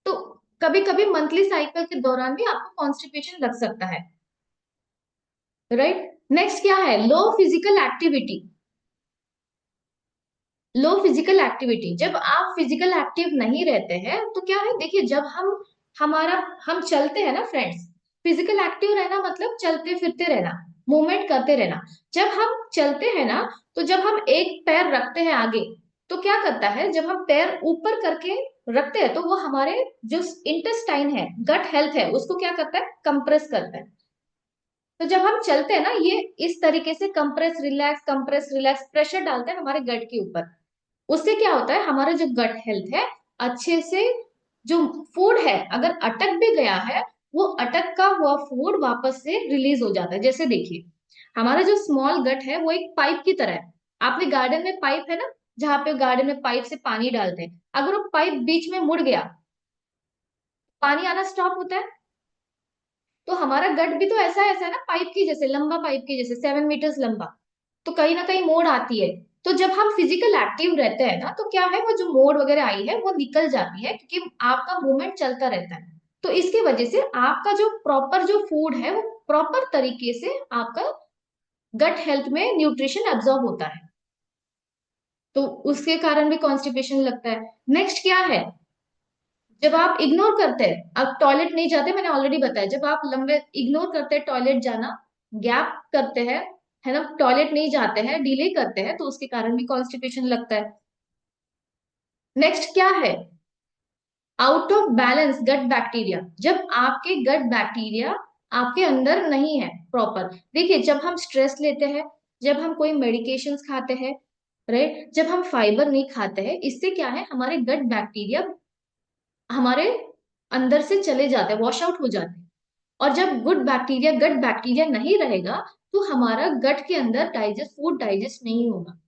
तो कभी कभी मंथली साइकिल के दौरान भी आपको कॉन्स्टिपेशन लग सकता है, राइट। नेक्स्ट क्या है, लो फिजिकल एक्टिविटी। लो फिजिकल एक्टिविटी, जब आप फिजिकल एक्टिव नहीं रहते हैं तो क्या है, देखिए जब हम चलते हैं ना फ्रेंड्स, फिजिकल एक्टिव रहना मतलब चलते फिरते रहना, मूवमेंट करते रहना। जब हम चलते हैं ना, तो जब हम एक पैर रखते हैं आगे, तो क्या करता है, जब हम पैर ऊपर करके रखते हैं तो वो हमारे जो इंटेस्टाइन है, गट हेल्थ है, उसको क्या करता है, कंप्रेस करता है। तो जब हम चलते हैं ना, ये इस तरीके से कंप्रेस रिलैक्स प्रेशर डालते हैं हमारे गट के ऊपर। उससे क्या होता है, हमारा जो गट हेल्थ है अच्छे से, जो फूड है अगर अटक भी गया है, वो अटका हुआ फूड वापस से रिलीज हो जाता है। जैसे देखिए, हमारा जो स्मॉल गट है वो एक पाइप की तरह है। आपने गार्डन में पाइप है ना, जहाँ पे गार्डन में पाइप से पानी डालते हैं, अगर वो पाइप बीच में मुड़ गया, पानी आना स्टॉप होता है। तो हमारा गट भी तो ऐसा ऐसा है ना, पाइप की जैसे, लंबा पाइप की जैसे, 7 मीटर्स लंबा। तो कहीं ना कहीं मोड़ आती है। तो जब हम फिजिकल एक्टिव रहते हैं ना, तो क्या है, वो जो मोड़ वगैरह आई है वो निकल जाती है, क्योंकि आपका मूवमेंट चलता रहता है। तो इसकी वजह से आपका जो प्रॉपर जो फूड है वो प्रॉपर तरीके से आपका गट हेल्थ में न्यूट्रिशन एब्जॉर्ब होता है। तो उसके कारण भी कॉन्स्टिपेशन लगता है। नेक्स्ट क्या है, जब आप इग्नोर करते हैं, आप टॉयलेट नहीं जाते, मैंने ऑलरेडी बताया, जब आप लंबे इग्नोर करते हैं टॉयलेट जाना, गैप करते हैं, है ना, टॉयलेट नहीं जाते हैं, डिले करते हैं, तो उसके कारण भी कॉन्स्टिपेशन लगता है। नेक्स्ट क्या है, out of balance gut bacteria. जब आपके गट बैक्टीरिया आपके अंदर नहीं है प्रॉपर। देखिए जब हम स्ट्रेस लेते हैं, जब हम कोई मेडिकेशंस खाते हैं, राइट, जब हम फाइबर नहीं खाते हैं, इससे क्या है, हमारे गट बैक्टीरिया हमारे अंदर से चले जाते हैं, वॉश आउट हो जाते हैं। और जब गट बैक्टीरिया नहीं रहेगा, तो हमारा गट के अंदर फूड डाइजेस्ट नहीं होगा।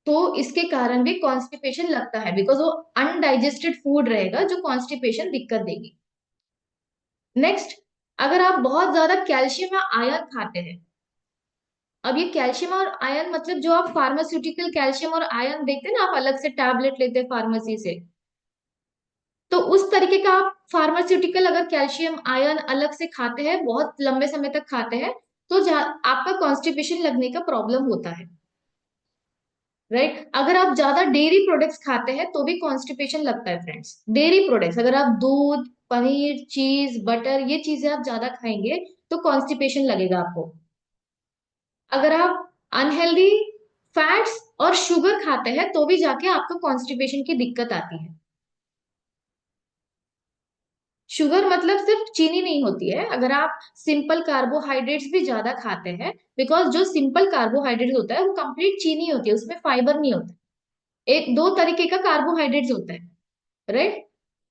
तो इसके कारण भी कॉन्स्टिपेशन लगता है, बिकॉज वो अनडाइजेस्टेड फूड रहेगा जो कॉन्स्टिपेशन दिक्कत देगी। नेक्स्ट, अगर आप बहुत ज्यादा कैल्शियम या आयरन खाते हैं, अब ये कैल्शियम और आयरन मतलब जो आप फार्मास्यूटिकल कैल्शियम और आयरन देखते हैं ना, आप अलग से टैबलेट लेते हैं फार्मेसी से, तो उस तरीके का आप फार्मास्यूटिकल अगर कैल्शियम आयरन अलग से खाते हैं, बहुत लंबे समय तक खाते हैं, तो आपका कॉन्स्टिपेशन लगने का प्रॉब्लम होता है, राइट। अगर आप ज्यादा डेयरी प्रोडक्ट्स खाते हैं तो भी कॉन्स्टिपेशन लगता है फ्रेंड्स। डेयरी प्रोडक्ट्स, अगर आप दूध, पनीर, चीज, बटर, ये चीजें आप ज्यादा खाएंगे तो कॉन्स्टिपेशन लगेगा आपको। अगर आप अनहेल्दी फैट्स और शुगर खाते हैं तो भी जाके आपको कॉन्स्टिपेशन की दिक्कत आती है। शुगर मतलब सिर्फ चीनी नहीं होती है, अगर आप सिंपल कार्बोहाइड्रेट्स भी ज्यादा खाते हैं, बिकॉज जो सिंपल कार्बोहाइड्रेट होता है वो कंप्लीट चीनी होती है, उसमें फाइबर नहीं होता। एक दो तरीके का कार्बोहाइड्रेट्स होता है, राइट,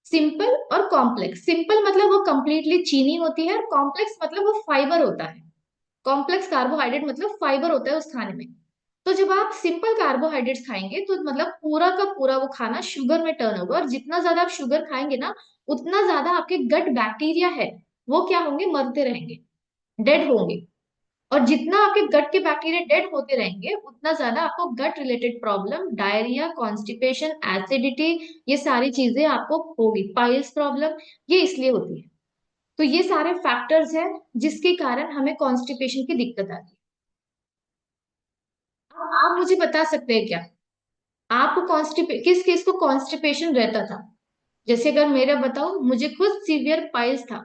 सिंपल और कॉम्प्लेक्स। सिंपल मतलब वो कंप्लीटली चीनी होती है, और कॉम्प्लेक्स मतलब वो फाइबर होता है। कॉम्प्लेक्स कार्बोहाइड्रेट मतलब फाइबर होता है उस खाने में। तो जब आप सिंपल कार्बोहाइड्रेट्स खाएंगे तो मतलब पूरा का पूरा वो खाना शुगर में टर्न होगा, और जितना ज्यादा आप शुगर खाएंगे ना, उतना ज्यादा आपके गट बैक्टीरिया है वो क्या होंगे, मरते रहेंगे, डेड होंगे। और जितना आपके गट के बैक्टीरिया डेड होते रहेंगे उतना ज्यादा आपको gut related problem, diarrhoea, constipation, acidity, ये सारी चीजें आपको होगी। पाइल्स प्रॉब्लम ये इसलिए होती है। तो ये सारे फैक्टर्स हैं जिसके कारण हमें कॉन्स्टिपेशन की दिक्कत आती है। अब आप मुझे बता सकते हैं क्या, आपको किस किस को कॉन्स्टिपेशन रहता था? जैसे अगर मेरा बताओ, मुझे खुद सीवियर पाइल्स था।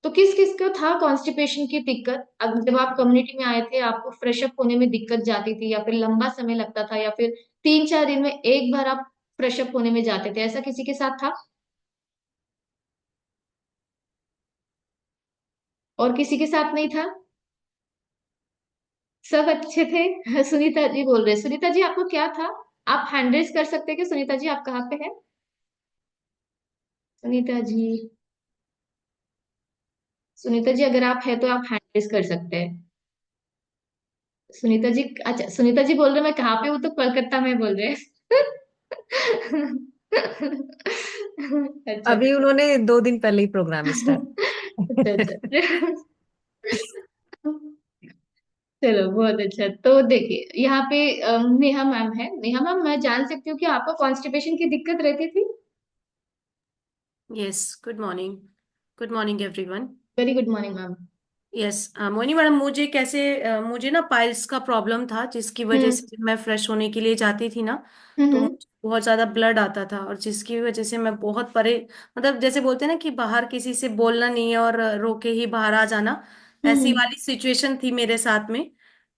तो किस किस को था कॉन्स्टिपेशन की दिक्कत? अब जब आप कम्युनिटी में आए थे आपको फ्रेश अप होने में दिक्कत जाती थी, या फिर लंबा समय लगता था, या फिर 3-4 दिन में एक बार आप फ्रेश अप होने में जाते थे, ऐसा किसी के साथ था? और किसी के साथ नहीं था? सब अच्छे थे? सुनीता जी बोल रहे हैं। सुनीता जी आपको क्या था? आप हैंड रेज कर सकते हैं कि सुनीता जी आप कहाँ पे हैं? सुनीता जी, सुनीता जी अगर आप है तो आप हैंड रेज कर सकते हैं। सुनीता जी, अच्छा सुनीता जी बोल रहे हैं मैं कहाँ पे हूँ, तो कोलकाता में बोल रहे हैं। अच्छा अभी उन्होंने 2 दिन पहले ही प्रोग्राम स्टार्ट। अच्छा अच्छा। चलो बहुत अच्छा। तो देखिए यहाँ पे नेहा मैम है। नेहा मैम, मैं जान सकती हूँ कि आपको कॉन्स्टिपेशन की दिक्कत रहती थी? Yes, good morning. Good morning everyone. Very good morning ma'am. Yes Moni madam, मुझे ना पाइल्स का प्रॉब्लम था, जिसकी वजह हम्म से जब मैं फ्रेश होने के लिए जाती थी ना, तो हम्म मुझे बहुत ज्यादा ब्लड आता था, और जिसकी वजह से मैं बहुत मतलब जैसे बोलते हैं ना कि बाहर किसी से बोलना नहीं है और रोके ही बाहर आ जाना, ऐसी हम्म वाली सिचुएशन थी मेरे साथ में।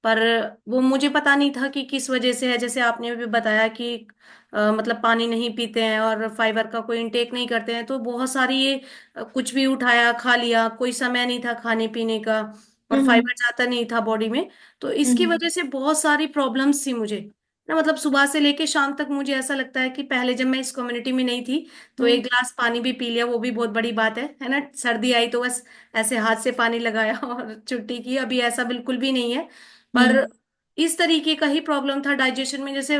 पर वो मुझे पता नहीं था कि किस वजह से है। जैसे आपने भी बताया कि मतलब पानी नहीं पीते हैं और फाइबर का कोई इंटेक नहीं करते हैं, तो बहुत सारी ये कुछ भी उठाया खा लिया, कोई समय नहीं था खाने पीने का, और हम्म फाइबर जाता नहीं था बॉडी में। तो इसकी हम्म वजह से बहुत सारी प्रॉब्लम्स थी मुझे ना, मतलब सुबह से लेके शाम तक। मुझे ऐसा लगता है कि पहले जब मैं इस कम्युनिटी में नहीं थी तो हम्म एक ग्लास पानी भी पी लिया वो भी बहुत बड़ी बात है ना। सर्दी आई तो बस ऐसे हाथ से पानी लगाया और छुट्टी की। अभी ऐसा बिल्कुल भी नहीं है। पर हम्म इस तरीके का ही प्रॉब्लम था डाइजेशन में। जैसे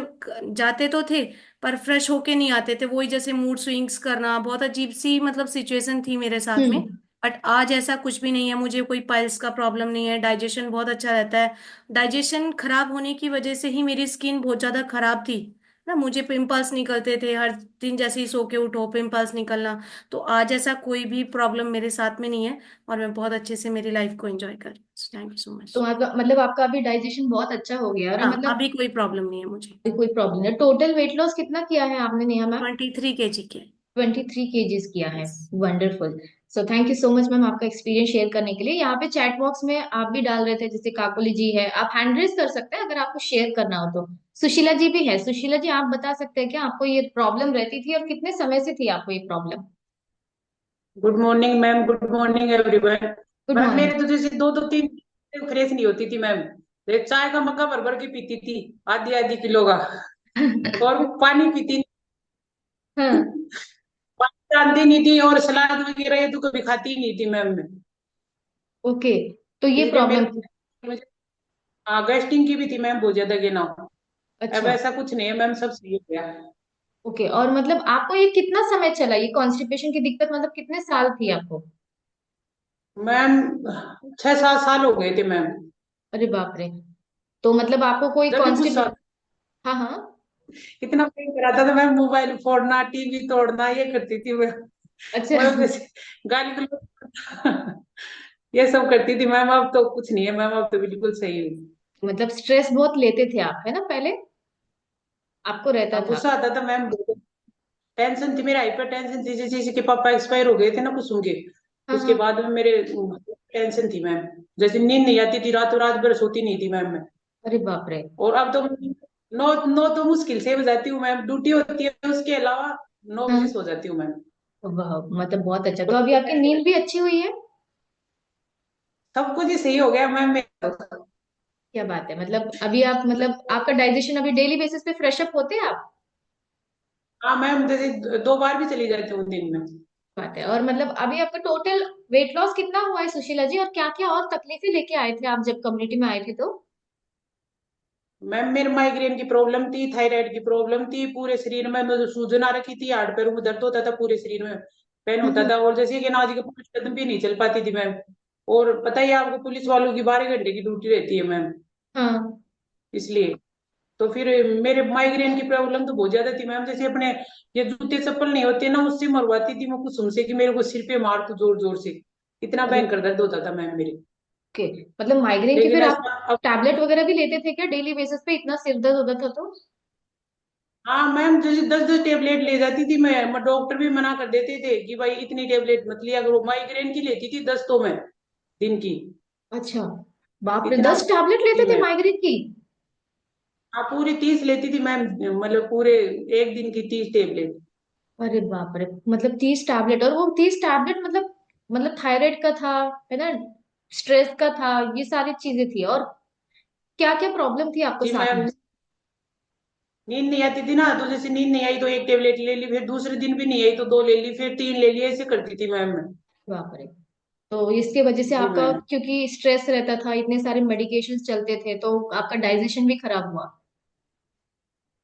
जाते तो थे पर फ्रेश होके नहीं आते थे, वही जैसे मूड स्विंग्स करना, बहुत अजीब सी मतलब सिचुएशन थी मेरे साथ में। हम्म बट आज ऐसा कुछ भी नहीं है, मुझे कोई पाइल्स का प्रॉब्लम नहीं है, डाइजेशन बहुत अच्छा रहता है। डाइजेशन खराब होने की वजह से ही मेरी स्किन बहुत ज्यादा खराब थी ना, मुझे पिंपल्स निकलते थे हर दिन, जैसे ही सो के उठो पिंपल्स निकलना। तो आज ऐसा कोई भी प्रॉब्लम मेरे साथ में नहीं है, और मैं बहुत अच्छे से मेरी लाइफ को एंजॉय कर रही हूँ। थैंक यू सो तो मच। मतलब आपका अभी डाइजेशन बहुत अच्छा हो गया, और हाँ, मतलब अभी कोई प्रॉब्लम नहीं है मुझे। कोई प्रॉब्लम नहीं। टोटल वेट लॉस कितना किया है आपने नेहा मैम? 23 kg के। 23 kgs किया है। Yes. Wonderful. So thank you so much ma'am आपका एक्सपीरियंस शेयर करने के लिए। यहाँ पे चैट बॉक्स में आप भी डाल रहे थे, जैसे काकोली जी है, आप हैंड रेज कर सकते हैं अगर आपको शेयर करना हो तो। सुशीला जी भी है। सुशीला जी आप बता सकते हैं क्या आपको ये प्रॉब्लम रहती थी, और कितने समय से थी आपको ये problem? Good morning ma'am, good morning everyone. Good ma'am morning. मेरे तो जैसे दो दो तीन फ्रेश नहीं होती थी मैम। एक चाय का मग्गा भर भर के पीती थी, आधी आधी किलो का। और वो पानी पीती हाँ। नहीं, पानी डालती नहीं थी, और सलाद वगैरह ये तो कभी खाती ही नहीं थी मैम मैं। ओके, तो ये इसलिए प्रॉब्लम थी। मेरे मुझे गैस्ट्रिक की भी थी मैम, बहुत ज्यादा गिना। अब अच्छा। ऐसा कुछ नहीं है मैम, सब सही हो गया। ओके, और मतलब आपको ये कितना समय चला, ये कॉन्स्टिपेशन की दिक्कत, मतलब कितने साल थी आपको? मैम 6-7 साल हो गए थे मैम। अरे बाप रे। तो मतलब आपको कोई जब भी गुस्सा, कॉन्स्टिपेशन? हाँ हाँ। इतना प्रेम कराता था मैम, मोबाइल फोड़ना, टीवी तोड़ना, ये करती थी मैं। अच्छा। मतलब जैसे गाली गलौज ये सब करती थी मैम। अब तो कुछ नहीं है मैम, अब तो बिल्कुल सही हूँ। मतलब स्ट्रेस बहुत लेते थे आप, है ना, पहले आपको रहता अब था? गुस्सा आता था मैम, टेंशन थी, मेरा हाइपर टेंशन थी। जैसे कि पापा एक्सपायर हो गए थे ना कुसुम के, हाँ उसके हाँ। बाद में मेरे टेंशन थी मैम। जैसे नींद नहीं आती थी, रातों रात भर सोती नहीं थी मैम मैं। अरे बाप रे। और अब तो नौ नौ तो मुश्किल से हो जाती हूँ मैम, ड्यूटी होती है उसके अलावा 9 बजे हाँ। सो जाती हूँ मैम। वाह, मतलब बहुत अच्छा। तो अभी आपकी नींद भी अच्छी हुई है? सब कुछ ही सही हो गया मैम। क्या बात है। मतलब अभी आप, मतलब आपका डाइजेशन अभी डेली बेसिस पे फ्रेश अप होते हैं आप? हाँ मैम, जैसे 2 बार भी चली जाती हूँ दिन में। बात है। और मतलब अभी आपका टोटल वेट लॉस कितना हुआ है सुशीला जी, और क्या क्या और तकलीफें लेके आए थे आप जब कम्युनिटी में आए थे तो? मैम मेरे माइग्रेन की प्रॉब्लम थी, थायराइड की प्रॉब्लम थी, पूरे शरीर में मुझे सूजन आ रखी थी, हाथ पैरों में दर्द होता था, पूरे शरीर में पेन होता हम्म था, और जैसे कि नाजी के 5 कदम भी नहीं चल पाती थी मैम। और पता ही है आपको पुलिस वालों की 12 घंटे की ड्यूटी रहती है मैम, हाँ। इसलिए। तो फिर मेरे माइग्रेन की प्रॉब्लम तो बहुत ज्यादा थी मैम, जैसे अपने ये जूते चप्पल नहीं होते ना, उससे मरवाती थी मैं कुछ से कि मेरे को सिर पे मार तो जोर जोर से, इतना अरे भयंकर दर्द होता था मैम मेरे। ओके, मतलब माइग्रेन की लेकिन फिर आप ऐसा अब, टैबलेट वगैरह भी लेते थे क्या डेली बेसिस पे, इतना सिर दर्द होता था तो? हाँ मैम, जैसे 10-10 टेबलेट ले जाती थी मैं डॉक्टर भी मना कर देते थे कि भाई इतनी टेबलेट मत लिया करो। माइग्रेन की लेती थी 10 तो मैं दिन की, अच्छा, बाप रे, इतना। 10 टैबलेट लेते जी थे मैम, माइग्रेन की? हाँ पूरी 30 लेती थी मैम, मतलब पूरे एक दिन की 30 टेबलेट। अरे बाप रे, मतलब 30 टैबलेट, और वो 30 टैबलेट मतलब थायराइड का था, है ना, स्ट्रेस का था, ये सारी चीजें थी, और क्या क्या प्रॉब्लम थी आपको जी साथ में? मैम, नींद नहीं आती थी ना, तो जैसे नींद नहीं आई तो एक टेबलेट ले ली, फिर दूसरे दिन भी नहीं आई तो 2 ले ली, फिर 3 ले ली, ऐसे करती थी मैम मैं। बाप रे, तो इसके वजह से जी आपका, मैम, क्योंकि स्ट्रेस रहता था, इतने सारे मेडिकेशंस चलते थे, तो आपका डाइजेशन भी खराब हुआ,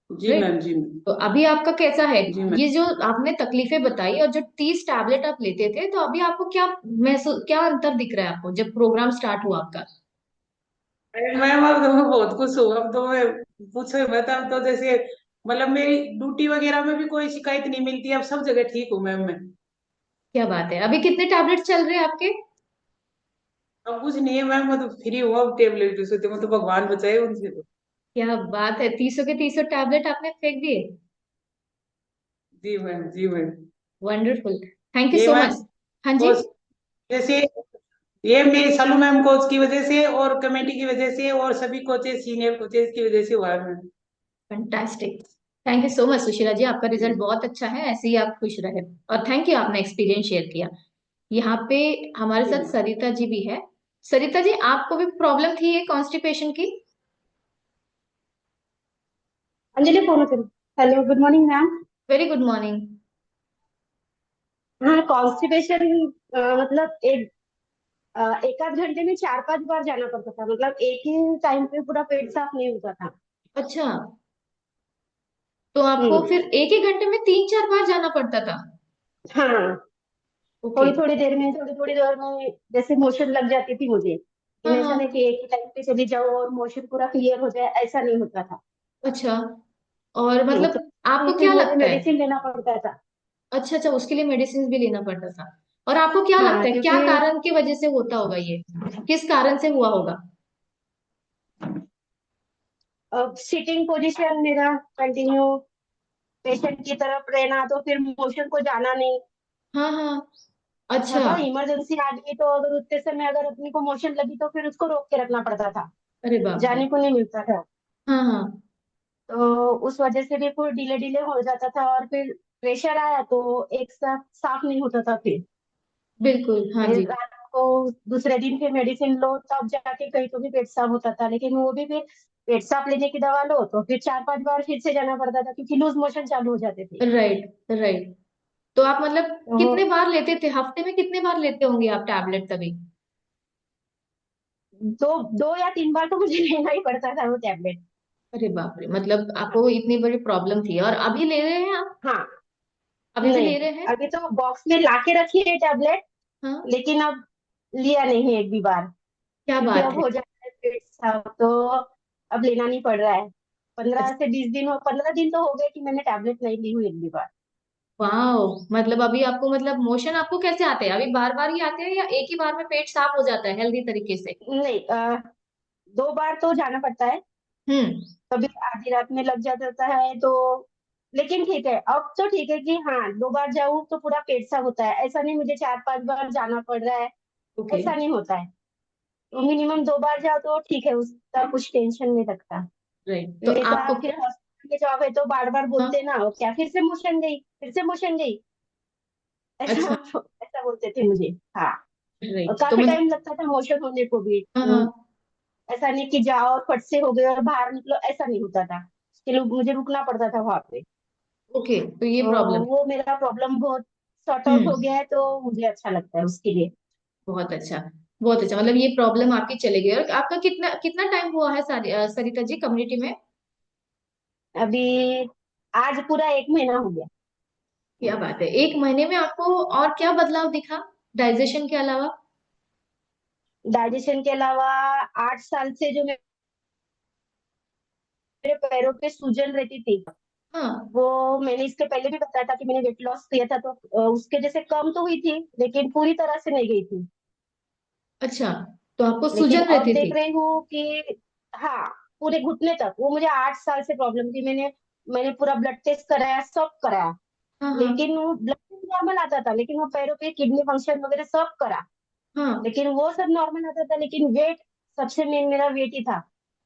जी राइट? मैम, जी मैम, तो अभी आपका कैसा है? जी मैम। ये जो आपने तकलीफें बताई और जो 30 टैबलेट आप लेते थे, तो अभी आपको क्या महसूस, क्या अंतर दिख रहा है आपको जब प्रोग्राम स्टार्ट हुआ आपका? अरे मैम अब तो मैं बहुत खुश हूँ, अब तो मैं पूछो ही मत, अब तो जैसे मतलब मेरी ड्यूटी वगैरह में भी कोई शिकायत नहीं मिलती, अब सब जगह ठीक हूँ मैम मैं। क्या बात है, अभी कितने टैबलेट चल रहे हैं आपके? अब कुछ नहीं है मैम, मैं तो फ्री हुआ अब टेबलेट से, तो मैं तो भगवान बचाए उनसे तो। क्या बात है, 30 के 30 टैबलेट आपने फेंक दिए? जी मैम, जी मैम। वंडरफुल, थैंक यू ये सो मैम मच। हाँ जी। कोच, जैसे ये मेरी सालू मैम कोच की वजह से और कमेटी की वजह से और सभी कोचेस सीनियर कोचेस की वजह से हुआ है ma'am. Fantastic, thank you so much Sushila ji, आपका रिजल्ट बहुत अच्छा है, ऐसे ही आप खुश रहे। और थैंक यू, आपने एक्सपीरियंस शेयर किया। यहाँ पे हमारे जी साथ मैम। सरिता जी भी है। सरिता जी, आपको भी प्रॉब्लम थी ये कॉन्स्टिपेशन की? अंजलि फोन करो। Hello, good morning ma'am. Very good morning. हाँ, कॉन्स्टिपेशन मतलब एक आध घंटे में 4-5 बार जाना पड़ता था, मतलब एक ही टाइम पे पूरा पेट साफ नहीं होता था। अच्छा, तो आपको हम्म। फिर एक ही घंटे में 3-4 बार जाना पड़ता था? हाँ, ओके। थोड़ी थोड़ी देर में, थोड़ी थोड़ी देर में जैसे मोशन लग जाती थी मुझे, हाँ लेकिन ऐसा हाँ। नहीं कि एक ही टाइम पे चली जाओ और मोशन पूरा क्लियर हो जाए, ऐसा नहीं होता था। अच्छा, और तो मतलब आपको फिर क्या मुझे लगता है? मेडिसिन लेना पड़ता था। अच्छा अच्छा, उसके लिए मेडिसिन भी लेना पड़ता था। और आपको क्या हाँ, लगता है, क्या क्योंकि कारण की वजह से होता होगा ये, किस कारण से हुआ होगा? सिटिंग पोजीशन मेरा कंटिन्यू पेशेंट की तरफ रहना, तो फिर मोशन को जाना नहीं। हाँ हाँ। अच्छा अच्छा। था, इमरजेंसी आ गई तो अगर उतने समय अगर अपने को मोशन लगी तो फिर उसको रोक के रखना पड़ता था, अरे बाप रे। जाने को नहीं मिलता था। हाँ हाँ। तो उस वजह से भी फिर डिले डिले हो जाता था, और फिर प्रेशर आया तो एक साथ साफ नहीं होता था। बिल्कुल, हाँ फिर जी। रात को दूसरे दिन फिर मेडिसिन लो तब जाके कहीं तो भी पेट साफ होता था, लेकिन वो भी फिर पेट साफ लेने की दवा लो तो फिर 4-5 बार फिर से जाना पड़ता था, क्योंकि लूज मोशन चालू हो जाते थे। Right right. तो आप मतलब तो कितने बार लेते थे, हफ्ते में कितने बार लेते होंगे आप टैबलेट तभी? 2 या 3 बार तो मुझे लेना ही पड़ता था वो टैबलेट। अरे बाप रे, मतलब आपको इतनी बड़ी प्रॉब्लम थी, और अभी ले रहे हैं आप? हाँ, अभी भी नहीं, ले रहे हैं? अभी तो बॉक्स में लाके रखी है टैबलेट, हाँ। लेकिन अब लिया नहीं है एक भी बार, क्या क्योंकि बात अब है। हो जाता है पेट साफ तो अब लेना नहीं पड़ रहा है। 15 से 20 दिन, और 15 दिन तो हो गए कि मैंने टैबलेट नहीं ली हुई एक भी बार। वाह, मतलब अभी आपको, मतलब मोशन आपको कैसे आते हैं अभी, बार बार ही आते हैं या एक ही बार में पेट साफ हो जाता है हेल्दी तरीके से? नहीं, 2 बार तो जाना पड़ता है, हम्म। कभी आधी रात में लग जाता है तो। लेकिन ठीक है, अब तो ठीक है कि हाँ 2 बार जाऊं तो पूरा पेट साफ होता है, ऐसा नहीं मुझे 4-5 बार जाना पड़ रहा है, ओके। ऐसा नहीं होता है। तो मिनिमम 2 बार जाओ तो ठीक है, उसका कुछ टेंशन नहीं लगता। राइट, तो ऐसा आपको। फिर हॉस्पिटल में जाओ है तो बार बार हाँ। बोलते ना, "ओ, क्या फिर से मोशन गई, फिर से मोशन गई", ऐसा अच्छा। ऐसा बोलते थे मुझे। हाँ, और राइट, तो काफी मतलब। टाइम लगता था मोशन होने को भी। हाँ हाँ। ऐसा नहीं कि जाओ और फट से हो गए और बाहर निकलो, ऐसा नहीं होता था। उसके लिए मुझे रुकना पड़ता था वहां पे। ओके, तो ये तो प्रॉब्लम। वो मेरा प्रॉब्लम बहुत सॉर्ट आउट हो हम्म। गया है, तो मुझे अच्छा लगता है उसके लिए। बहुत अच्छा, बहुत अच्छा, मतलब ये प्रॉब्लम आपकी चली गई। और आपका कितना कितना टाइम हुआ है सरिता जी कम्युनिटी में? अभी आज पूरा 1 महीना हो गया। क्या बात है, 1 महीने में आपको और क्या बदलाव दिखा डाइजेशन के अलावा? डाइजेशन के अलावा 8 साल से जो मेरे पैरों पे सूजन रहती थी, हाँ। वो मैंने इसके पहले भी बताया था कि मैंने वेट लॉस किया था, तो उसके जैसे कम तो हुई थी लेकिन पूरी तरह से नहीं गई थी। अच्छा, तो आपको लेकिन सूजन अब रहती देख थी? रही हूँ कि हाँ, पूरे घुटने तक। वो मुझे 8 साल से प्रॉब्लम थी। मैंने मैंने पूरा ब्लड टेस्ट कराया, सब कराया, हाँ हाँ लेकिन वो ब्लड नॉर्मल आता था, लेकिन वो पैरों पे किडनी फंक्शन वगैरह सब करा, हाँ। लेकिन वो सब नॉर्मल आता था, लेकिन वेट, सबसे मेन मेरा वेट ही था,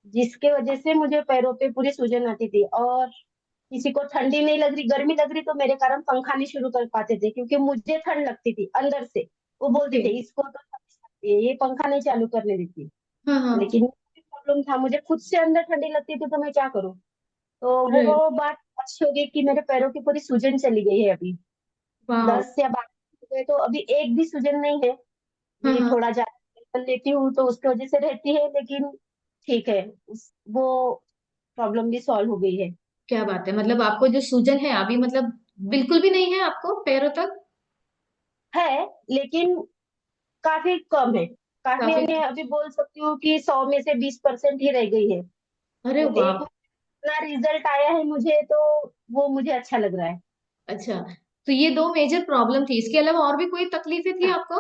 जिसके वजह से मुझे पैरों पे पूरी सूजन आती थी। और किसी को ठंडी नहीं लग रही, गर्मी लग रही, तो मेरे कारण पंखा नहीं शुरू कर पाते थे, क्योंकि मुझे ठंड लगती थी अंदर से। वो बोलते ओके। थे इसको तो ये पंखा नहीं चालू करने देती, हाँ हाँ। लेकिन प्रॉब्लम था, मुझे खुद से अंदर ठंडी लगती थी, तो मैं क्या करूं। तो राइट। वो बात अच्छी हो गई कि मेरे पैरों की पूरी सूजन चली गई है अभी। वाह। 10 या 12 हो गए, तो अभी एक भी सूजन नहीं है। हाँ भी हाँ। थोड़ा ज्यादा कर लेती हूँ तो उसकी वजह से रहती है, लेकिन ठीक है, वो प्रॉब्लम भी सॉल्व हो गई है। क्या बात है, मतलब आपको जो सूजन है अभी मतलब बिल्कुल भी नहीं है आपको पैरों तक? है, लेकिन काफी कम है। काफी, काफी। मैं अभी बोल सकती हूँ कि 100 में से 20% ही रह गई है। अरे तो वाह। एक इतना रिजल्ट आया है मुझे, तो वो मुझे अच्छा लग रहा है। अच्छा, तो ये दो मेजर प्रॉब्लम थी, इसके अलावा और भी कोई तकलीफें थी हाँ। आपको?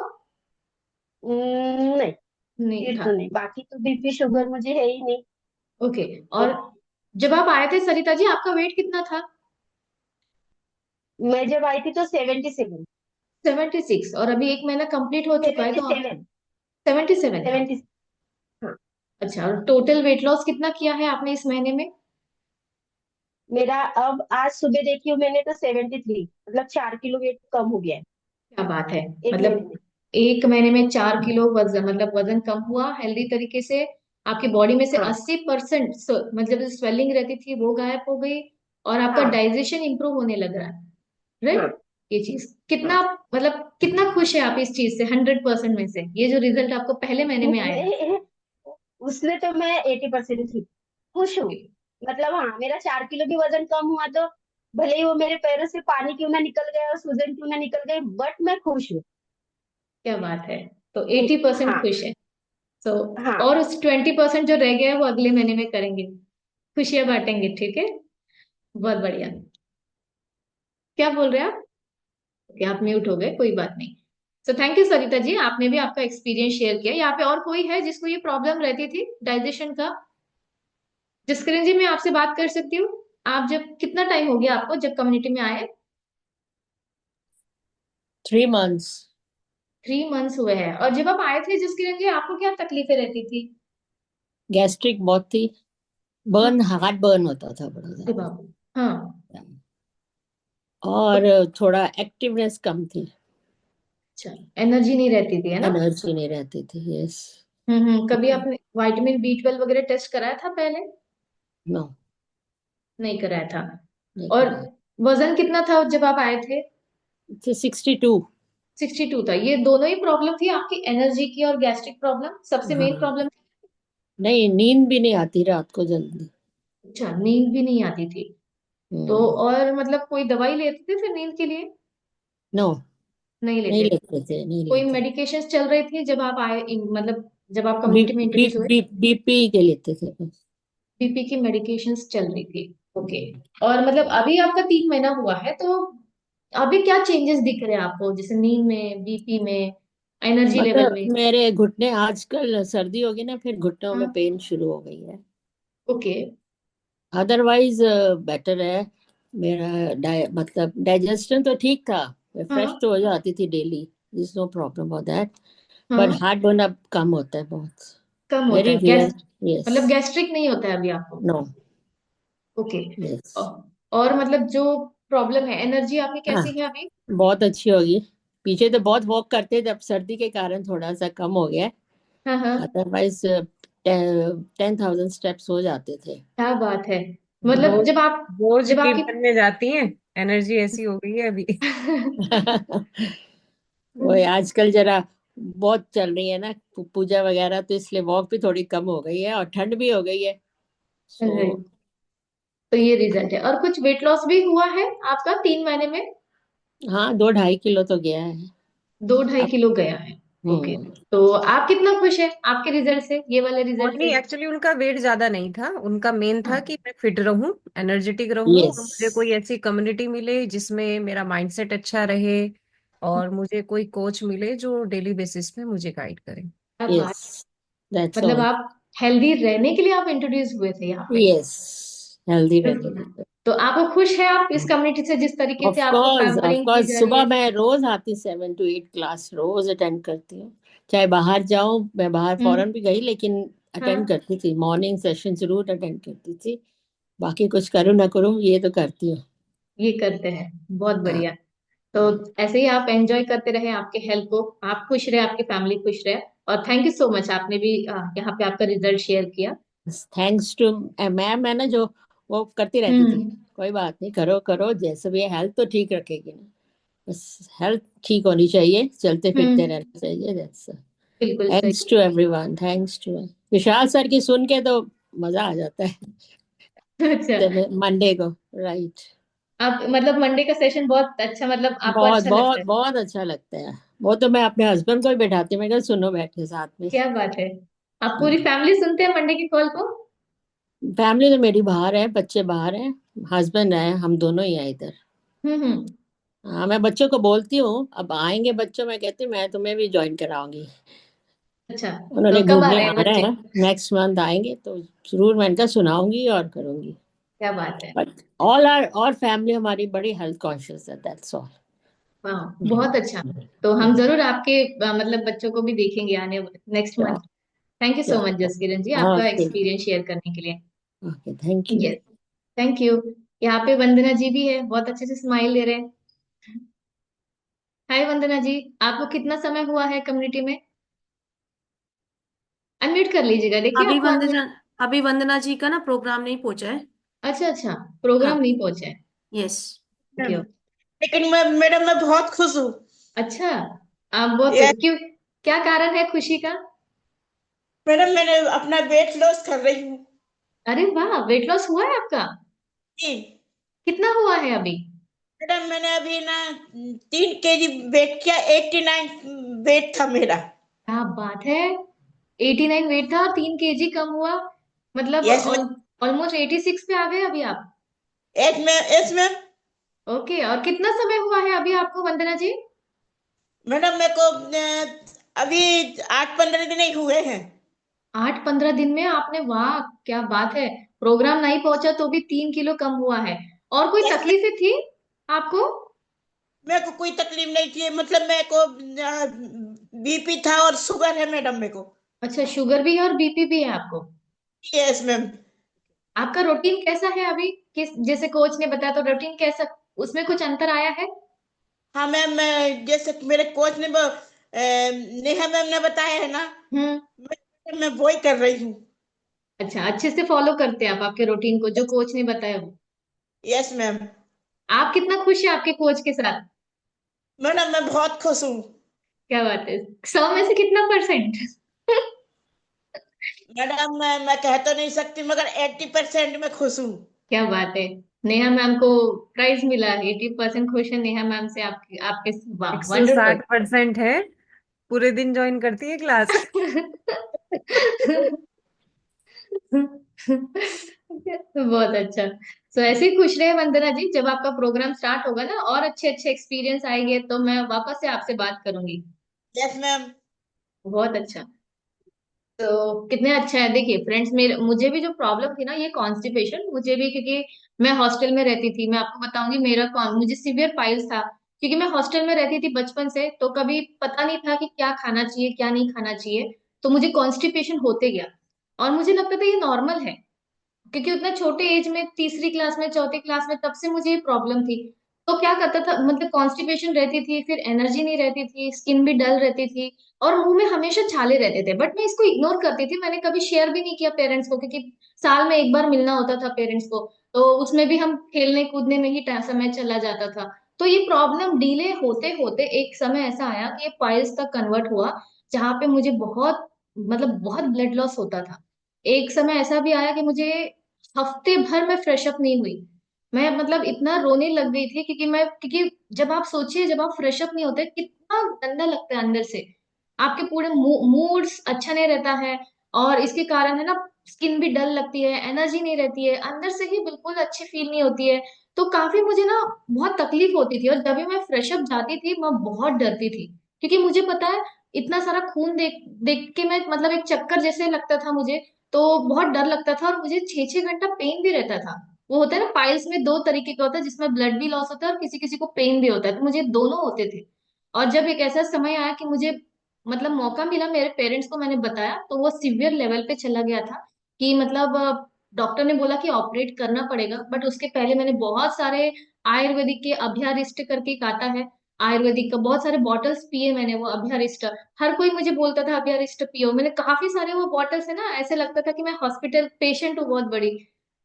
नहीं, नहीं फिर था। तो नहीं, बाकी तो बीपी शुगर मुझे है ही नहीं। ओके। तो और जब आप आए थे सरिता जी, आपका वेट कितना था? मैं जब आई थी तो 77। 76, और अभी 1 महीना कंप्लीट हो चुका है, सेवेंटी तो आप सेवन 77 था? 70। हाँ। अच्छा, और टोटल वेट लॉस कितना किया है आपने इस महीने में? मेरा अब आज सुबह देखी हूँ मैंने तो 73, मतलब 4 किलो वेट कम हो गया है क्या बात है। एक महीने मतलब में। 1 महीने में 4 किलो वजन, मतलब वजन कम हुआ हेल्दी तरीके से। आपकी बॉडी में से हाँ 80% मतलब जो स्वेलिंग रहती थी वो गायब हो गई, और आपका हाँ डाइजेशन इंप्रूव होने लग रहा है। हाँ राइट। ये चीज हाँ। कितना, मतलब कितना खुश है आप इस चीज से? 100% में से ये जो रिजल्ट आपको पहले महीने में आया है? उसमें तो मैं 80% थी, खुश हूँ। मतलब हाँ, मेरा 4 किलो भी वजन कम हुआ, तो भले ही वो मेरे पैरों से पानी क्यों ना निकल गया और सूजन क्यों ना निकल गई, बट मैं खुश हूँ। क्या बात है। तो 80% हाँ खुश है। तो हाँ और उस 20% जो रह गया है वो अगले महीने में करेंगे, खुशियां बांटेंगे, ठीक है? बहुत बढ़िया। क्या बोल रहे हैं आप? ओके, आप म्यूट हो गए, कोई बात नहीं। So thank you Sarita ji, आपने भी आपका एक्सपीरियंस शेयर किया। यहाँ पे और कोई है जिसको ये प्रॉब्लम रहती थी डाइजेशन का? जसकरण जी, मैं आपसे बात कर सकती हूँ? आप जब, कितना टाइम हो गया आपको जब कम्युनिटी में आए? 3 months. 3 मंथ्स हुए हैं। और जब आप आए थे जसकरण जी, आपको क्या तकलीफें रहती थी? गैस्ट्रिक बहुत थी, हाँ। बर्न, हार्ट बर्न होता था बड़ा अरे ज्यादा, बाबू। हाँ। और थोड़ा एक्टिवनेस कम थी, अच्छा, एनर्जी नहीं रहती थी, है ना? एनर्जी नहीं रहती थी। यस। कभी आपने विटामिन B12 वगैरह टेस्ट कराया था पहले? नो, नहीं कराया था। नहीं और कराया। वजन कितना था जब आप आए थे? 62। 62 था। ये दोनों ही प्रॉब्लम थी आपकी, एनर्जी की और गैस्ट्रिक प्रॉब्लम, सबसे मेन हाँ, प्रॉब्लम? नहीं, नींद भी नहीं आती रात को जल्दी। अच्छा, नींद भी नहीं आती थी। तो और मतलब कोई दवाई लेते थे फिर नींद के लिए? नो, नहीं नहीं लेते थे। लेते थे, नहीं कोई लेते। मेडिकेशंस चल रही थी जब आप आए मतलब जब आप बी, कम्युनिटी में बी, इंट्रोड्यूस हुए? बी, बीपी के लेते थे बस। बीपी की मेडिकेशंस चल रही थी। ओके। और मतलब अभी आपका 3 महीना हुआ है, तो अभी क्या चेंजेस दिख रहे हैं आपको, जैसे नींद में, बीपी में, एनर्जी लेवल मतलब में? मेरे घुटने, आजकल सर्दी होगी ना, फिर घुटनों में हाँ। पेन शुरू हो गई है। ओके। अदरवाइज बेटर है। मेरा मतलब डाइजेशन तो ठीक था, फ्रेश हाँ तो हो जाती थी daily, this no problem of that. पर हाँ। हार्ट बर्न अब कम होता है बहुत, कम होता वेरी है गैस, रेयर। यस। मतलब गैस्ट्रिक नहीं होता है अभी आपको? नो। ओके। यस। और मतलब जो प्रॉब्लम है, एनर्जी आपकी हाँ, कैसी है अभी? बहुत अच्छी होगी। पीछे तो बहुत वॉक करते थे, अब सर्दी के कारण थोड़ा सा कम हो गया है। हाँ हाँ। अदरवाइज 10,000 स्टेप्स हो जाते थे। क्या बात है। मतलब रोज जब आप, रोज जब आपकी कीर्तन में जाती हैं, एनर्जी ऐसी हो गई है अभी। वो आजकल जरा बहुत चल रही है ना पूजा वगैरह, तो इसलिए वॉक भी थोड़ी कम हो गई है, और ठंड भी हो गई है। सो राइट। तो ये रिजल्ट है। और कुछ वेट लॉस भी हुआ है आपका 3 महीने में? हाँ, 2-2.5 किलो तो गया है। 2-2.5 अब किलो गया है। ओके, तो आप कितना खुश है आपके रिजल्ट से, ये वाले और रिजल्ट नहीं, से? एक्चुअली उनका वेट ज्यादा नहीं था, उनका मेन था हाँ। कि मैं फिट रहूं, एनर्जेटिक रहूं, और यस मुझे कोई ऐसी कम्युनिटी मिले जिसमें मेरा माइंडसेट अच्छा रहे, और मुझे कोई कोच मिले जो डेली बेसिस पे मुझे गाइड करे। क्या बात, यस दैट्स मतलब ऑल। आप हेल्दी रहने के लिए आप इंट्रोड्यूस हुए थे यहाँ पे। यस हेल्दी तो, रहने के लिए। तो आप खुश है आप इस कम्युनिटी से, जिस तरीके से आपको ऑफ पैम्परिंग की कोर्स जा रही सुबह है? मैं रोज आती 7 to 8 क्लास रोज अटेंड करती हूँ। चाहे बाहर जाऊं, मैं बाहर हम्म। फॉरेन भी गई लेकिन अटेंड हाँ, करती थी, मॉर्निंग सेशन जरूर अटेंड करती थी। बाकी कुछ करूँ ना करूँ ये तो करती हूँ। ये करते हैं, बहुत हाँ, बढ़िया। तो ऐसे ही आप एंजॉय करते रहे आपके हेल्थ को, आप खुश रहे, आपकी फैमिली खुश रहे। और थैंक यू सो मच, आपने भी यहाँ पे आपका रिजल्ट शेयर किया। Thanks to ma'am. मैं ना जो वो करती रहती थी, हम्म। कोई बात नहीं, करो करो जैसे भी, हेल्थ तो ठीक रखेगी ना, बस हेल्थ ठीक होनी चाहिए, चलते फिरते हम्म, रहना चाहिए। दैट्स बिल्कुल सही। Thanks to everyone, thanks to Vishal sir की सुन के तो मजा आ जाता है। अच्छा, मंडे को, राइट। आप मतलब मंडे का सेशन बहुत अच्छा, मतलब आपको बहुत अच्छा लगता बहुत है? बहुत अच्छा लगता है। वो तो मैं अपने हस्बैंड को ही बैठाती हूँ, मैं कहा सुनो बैठे साथ में। क्या बात है, आप पूरी फैमिली सुनते हैं मंडे की कॉल को? फैमिली तो मेरी बाहर है, बच्चे बाहर हैं, हस्बैंड है, हम दोनों ही हैं इधर। हम्म। हाँ, मैं बच्चों को बोलती हूँ अब आएंगे बच्चों, मैं कहती हूँ मैं तुम्हें भी ज्वाइन कराऊंगी। अच्छा, उन्होंने तो कब आ घूमने रहे हैं आना बच्चे? है, नेक्स्ट मंथ आएंगे तो जरूर मैं इनका सुनाऊंगी और करूंगी। क्या बात है, बट और फैमिली हमारी बड़ी हेल्थ कॉन्शियस है, दैट्स ऑल। वाह, बहुत अच्छा। तो हम जरूर आपके मतलब बच्चों को भी देखेंगे आने next month. Thank you so much Jaskiran ji, आपका ओके एक्सपीरियंस शेयर करने के लिए। Okay, thank you. Yes, thank you. यहाँ पे वंदना जी भी है, बहुत अच्छे से स्माइल दे रहे हैं। हाय वंदना जी, आपको कितना समय हुआ है कम्युनिटी में? अनम्यूट कर लीजिएगा, देखिए अभी आपको अनम्यूट। वंदना अभी वंदना जी का ना प्रोग्राम नहीं पहुंचा है। अच्छा अच्छा, प्रोग्राम हाँ। नहीं पहुंचा है। यस। ओके। लेकिन मैं मैडम मैं बहुत खुश हूँ। अच्छा, आप बहुत ये क्यों, क्या कारण है खुशी का? मैडम मैंने अपना वेट लॉस कर रही हूँ। अरे वाह, वेट लॉस हुआ है आपका? जी कितना हुआ है अभी? मैडम, मैंने अभी ना 3 kg वेट किया, 89 वेट था मेरा। क्या बात है, 89 वेट था, 3 केजी कम हुआ, मतलब यस ऑलमोस्ट 86 पे आ गए अभी आप। Yes ma'am. ओके, और कितना समय हुआ है अभी आपको वंदना जी? मैडम मेरे को अभी 8-15 दिन ही हुए हैं। 8-15 दिन में आपने, वाह क्या बात है, प्रोग्राम नहीं पहुंचा तो भी 3 किलो कम हुआ है। और कोई यस मैम, तकलीफें थी आपको? मेरे को कोई तकलीफ नहीं थी, मतलब मेरे को बीपी था और शुगर है मैडम मेरे को। अच्छा, शुगर भी है और बीपी भी है आपको? Yes ma'am. आपका रूटीन कैसा है अभी, किस जैसे कोच ने बताया, तो रूटीन कैसा, उसमें कुछ अंतर आया है? हाँ मैम, मैं जैसे मेरे कोच ने नेहा मैम ने बताया है ना, हम्म। मैं वही कर रही हूँ। अच्छा, अच्छे से फॉलो करते हैं आप आपके रूटीन को जो कोच ने बताया वो? Yes ma'am. आप कितना खुश है आपके कोच के साथ? मैडम मैं बहुत खुश हूँ। क्या बात है, 100 में से कितना परसेंट? मैडम मैं कह तो नहीं सकती, मगर 80% में खुश हूँ। क्या बात है, नेहा मैम को प्राइज मिला, 80% खुश है नेहा मैम से, आपके आपके, वाह एक सौ वंडरफुल। साठ परसेंट है, पूरे दिन ज्वाइन करती है क्लास। बहुत अच्छा। सो ऐसे ही खुश रहे वंदना जी, जब आपका प्रोग्राम स्टार्ट होगा ना और अच्छे अच्छे एक्सपीरियंस आएंगे तो मैं वापस से आपसे बात करूंगी। Yes ma'am. बहुत अच्छा। तो कितने अच्छा है, देखिए फ्रेंड्स, मेरे मुझे भी जो प्रॉब्लम थी ना, ये कॉन्स्टिपेशन, मुझे भी, क्योंकि मैं हॉस्टल में रहती थी, मैं आपको बताऊंगी, मुझे सीवियर पाइल्स था, क्योंकि मैं हॉस्टल में रहती थी बचपन से, तो कभी पता नहीं था कि क्या खाना चाहिए क्या नहीं खाना चाहिए, तो मुझे कॉन्स्टिपेशन होते गया, और मुझे लगता था ये नॉर्मल है, क्योंकि उतना छोटे एज में, तीसरी क्लास में, चौथी क्लास में, तब से मुझे ये प्रॉब्लम थी। तो क्या करता था, मतलब कॉन्स्टिपेशन रहती थी, फिर एनर्जी नहीं रहती थी, स्किन भी डल रहती थी, और मुंह में हमेशा छाले रहते थे, बट मैं इसको इग्नोर करती थी, मैंने कभी शेयर भी नहीं किया पेरेंट्स को, क्योंकि साल में एक बार मिलना होता था पेरेंट्स को, तो उसमें भी हम खेलने कूदने में ही समय चला जाता था। तो ये प्रॉब्लम डिले होते होते एक समय ऐसा आया कि ये पाइल्स तक कन्वर्ट हुआ, जहाँ पे मुझे बहुत, मतलब बहुत ब्लड लॉस होता था। एक समय ऐसा भी आया कि मुझे हफ्ते भर में फ्रेश अप नहीं हुई, मैं मतलब इतना रोने लग गई थी, क्योंकि जब आप सोचिए, जब आप फ्रेश अप नहीं होते कितना गंदा लगता है अंदर से, आपके पूरे मूड्स अच्छा नहीं रहता है, और इसके कारण है ना स्किन भी डल लगती है, एनर्जी नहीं रहती है, अंदर से ही बिल्कुल अच्छी फील नहीं होती है। तो काफी मुझे ना बहुत तकलीफ होती थी, और जब भी मैं फ्रेश अप जाती थी मैं बहुत डरती थी, क्योंकि मुझे पता है इतना सारा खून देख देख के मैं मतलब एक चक्कर जैसे लगता था मुझे, तो बहुत डर लगता था, और मुझे 6-6 घंटा पेन भी रहता था। वो होता है ना पाइल्स में दो तरीके का होता है, जिसमें ब्लड भी लॉस होता है और किसी किसी को पेन भी होता है, तो मुझे दोनों होते थे। और जब एक ऐसा समय आया कि मुझे मतलब मौका मिला, मेरे पेरेंट्स को मैंने बताया, तो वो सीवियर लेवल पे चला गया था कि मतलब डॉक्टर ने बोला कि ऑपरेट करना पड़ेगा। बट उसके पहले मैंने बहुत सारे आयुर्वेदिक के अभ्यारिष्ट करके एक आता है, आयुर्वेदिक का बहुत सारे बॉटल्स पिए मैंने, वो अभ्यारिष्ट। हर कोई मुझे बोलता था अभ्यारिष्ट पियो, मैंने काफी सारे वो बॉटल्स है ना, ऐसे लगता था कि मैं हॉस्पिटल पेशेंट हूँ बहुत बड़ी।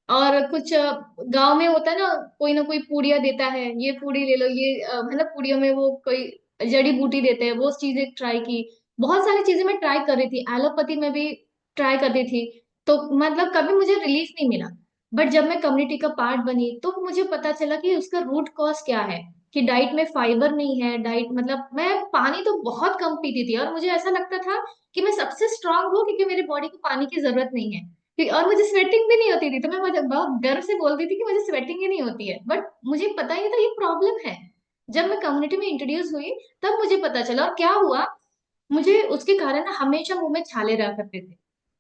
और कुछ गांव में होता है ना कोई पूड़िया देता है, ये पूड़ी ले लो, ये है ना पूड़ियों में वो कोई जड़ी बूटी देते हैं, वो चीजें ट्राई की। बहुत सारी चीजें मैं ट्राई कर रही थी, एलोपैथी में भी ट्राई करती थी, तो मतलब कभी मुझे रिलीफ नहीं मिला। बट जब मैं कम्युनिटी का पार्ट बनी तो मुझे पता चला कि उसका रूट कॉज क्या है, कि डाइट में फाइबर नहीं है। डाइट मतलब मैं पानी तो बहुत कम पीती थी, और मुझे ऐसा लगता था कि मैं सबसे स्ट्रांग हूँ क्योंकि मेरे बॉडी को पानी की जरूरत नहीं है, और मुझे स्वेटिंग भी नहीं होती थी, तो मैं बहुत गर्व से बोलती थी कि मुझे स्वेटिंग ही नहीं होती है। बट मुझे पता ही नहीं था ये प्रॉब्लम है। जब मैं कम्युनिटी में इंट्रोड्यूस हुई तब मुझे पता चला, और क्या हुआ, मुझे उसके कारण ना हमेशा मुंह में छाले रहा करते थे,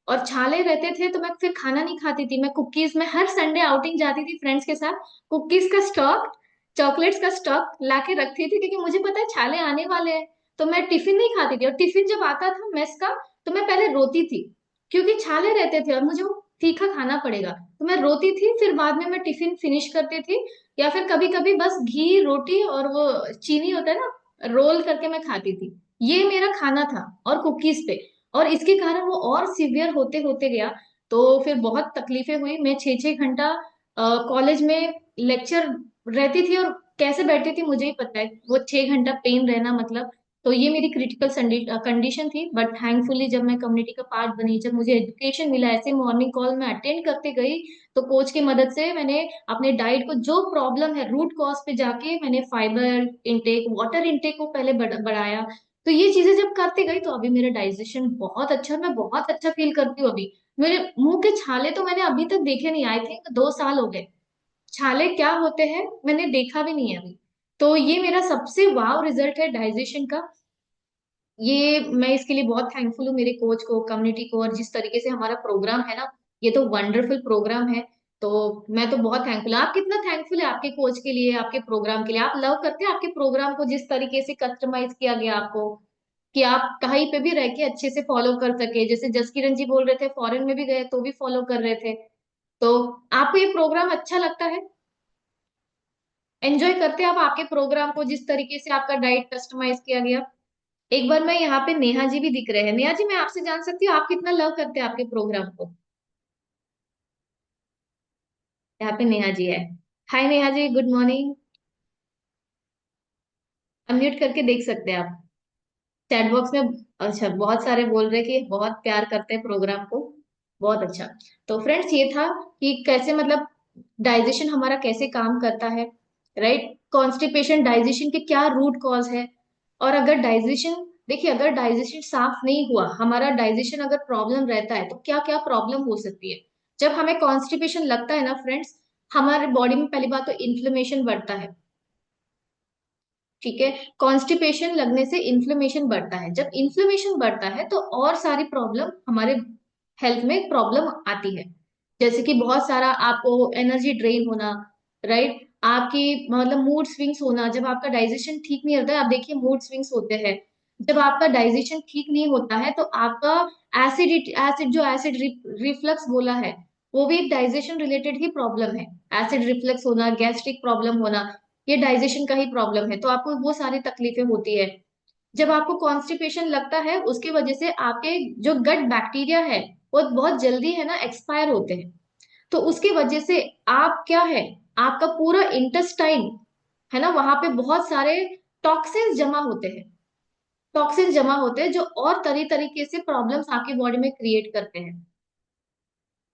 और छाले रहते थे तो मैं फिर खाना नहीं खाती थी। मैं कुकीज में हर संडे आउटिंग जाती थी फ्रेंड्स के साथ, कुकीज का स्टॉक, चॉकलेट्स का स्टॉक लाके रखती थी, क्योंकि मुझे पता है छाले आने वाले हैं। तो मैं टिफिन नहीं खाती थी, और टिफिन जब आता था मेस का तो मैं पहले रोती थी, क्योंकि छाले रहते थे और मुझे वो तीखा खाना पड़ेगा। तो मैं रोती थी, फिर बाद में मैं टिफिन फिनिश करती थी, या फिर कभी कभी बस घी रोटी और वो चीनी होता है ना रोल करके मैं खाती थी। ये मेरा खाना था, और कुकीज पे। और इसके कारण वो और सिवियर होते होते गया। तो फिर बहुत तकलीफें हुई, मैं 6-6 घंटा कॉलेज में लेक्चर रहती थी, और कैसे बैठती थी मुझे ही पता है, वो 6 घंटा पेन रहना मतलब। तो ये मेरी क्रिटिकल कंडीशन थी। बट थैंकफुली जब मैं कम्युनिटी का पार्ट बनी, जब मुझे एजुकेशन मिला, ऐसे मॉर्निंग कॉल में अटेंड करते गई, तो कोच की मदद से मैंने अपने डाइट को जो प्रॉब्लम है रूट कॉज पे जाके मैंने फाइबर इंटेक, वाटर इंटेक को पहले बढ़ाया। तो ये चीजें जब करते गई तो अभी मेरा डाइजेशन बहुत अच्छा, मैं बहुत अच्छा फील करती हूँ अभी। मेरे मुंह के छाले तो मैंने अभी तक देखे नहीं, आई थिंक 2 साल हो गए। छाले क्या होते हैं मैंने देखा भी नहीं है अभी। तो ये मेरा सबसे वाव रिजल्ट है डाइजेशन का। ये मैं इसके लिए बहुत थैंकफुल हूँ मेरे कोच को, कम्युनिटी को, और जिस तरीके से हमारा प्रोग्राम है ना, ये तो वंडरफुल प्रोग्राम है। तो मैं तो बहुत थैंकफुल। आप कितना थैंकफुल है आपके कोच के लिए, आपके प्रोग्राम के लिए? आप लव करते हैं आपके प्रोग्राम को, जिस तरीके से कस्टमाइज किया गया आपको, कि आप कहीं पे भी रह के अच्छे से फॉलो कर सके। जैसे जसकिरण जी बोल रहे थे फॉरेन में भी गए तो भी फॉलो कर रहे थे। तो आपको ये प्रोग्राम अच्छा लगता है? एंजॉय करते हैं आप आपके प्रोग्राम को, जिस तरीके से आपका डाइट कस्टमाइज किया गया? एक बार मैं यहाँ पे नेहा जी भी दिख रहे हैं। नेहा जी, मैं आपसे जान सकती हूँ आप कितना लव करते हैं आपके प्रोग्राम को? यहाँ पे नेहा जी है। हाय Neha ji, good morning. Unmute करके देख सकते हैं आप चैट बॉक्स में। अच्छा, बहुत सारे बोल रहे कि बहुत प्यार करते हैं प्रोग्राम को। बहुत अच्छा। तो फ्रेंड्स, ये था कि कैसे मतलब डाइजेशन हमारा कैसे काम करता है, राइट? कॉन्स्टिपेशन, डाइजेशन के क्या रूट कॉज है, और अगर डाइजेशन, देखिए अगर डाइजेशन साफ नहीं हुआ, हमारा डाइजेशन अगर प्रॉब्लम रहता है तो क्या क्या प्रॉब्लम हो सकती है। जब हमें कॉन्स्टिपेशन लगता है ना फ्रेंड्स, हमारे बॉडी में पहली बात तो इन्फ्लेमेशन बढ़ता है। ठीक है, कॉन्स्टिपेशन लगने से इन्फ्लेमेशन बढ़ता है, जब इन्फ्लेमेशन बढ़ता है तो और सारी प्रॉब्लम हमारे हेल्थ में प्रॉब्लम आती है। जैसे कि बहुत सारा आपको एनर्जी ड्रेन होना, राइट? आपकी मतलब मूड स्विंग्स होना, जब आपका डाइजेशन ठीक नहीं होता है, आप देखिए मूड स्विंग्स होते हैं। जब आपका डाइजेशन ठीक नहीं होता है तो आपका एसिड जो एसिड रिफ्लक्स बोला है, वो भी एक डाइजेशन रिलेटेड ही प्रॉब्लम है। एसिड रिफ्लक्स होना, गैस्ट्रिक प्रॉब्लम होना, ये डाइजेशन का ही प्रॉब्लम है, तो आपको वो सारी तकलीफें होती है। जब आपको कॉन्स्टिपेशन लगता है, उसकी वजह से आपके जो गट बैक्टीरिया है वो बहुत जल्दी है ना एक्सपायर होते हैं। तो उसकी वजह से आप क्या है, आपका पूरा इंटेस्टाइन है ना, वहां पे बहुत सारे टॉक्सिन्स जमा होते हैं। टॉक्सिन जमा होते हैं जो और तरीके से प्रॉब्लम्स आपकी बॉडी में क्रिएट करते हैं,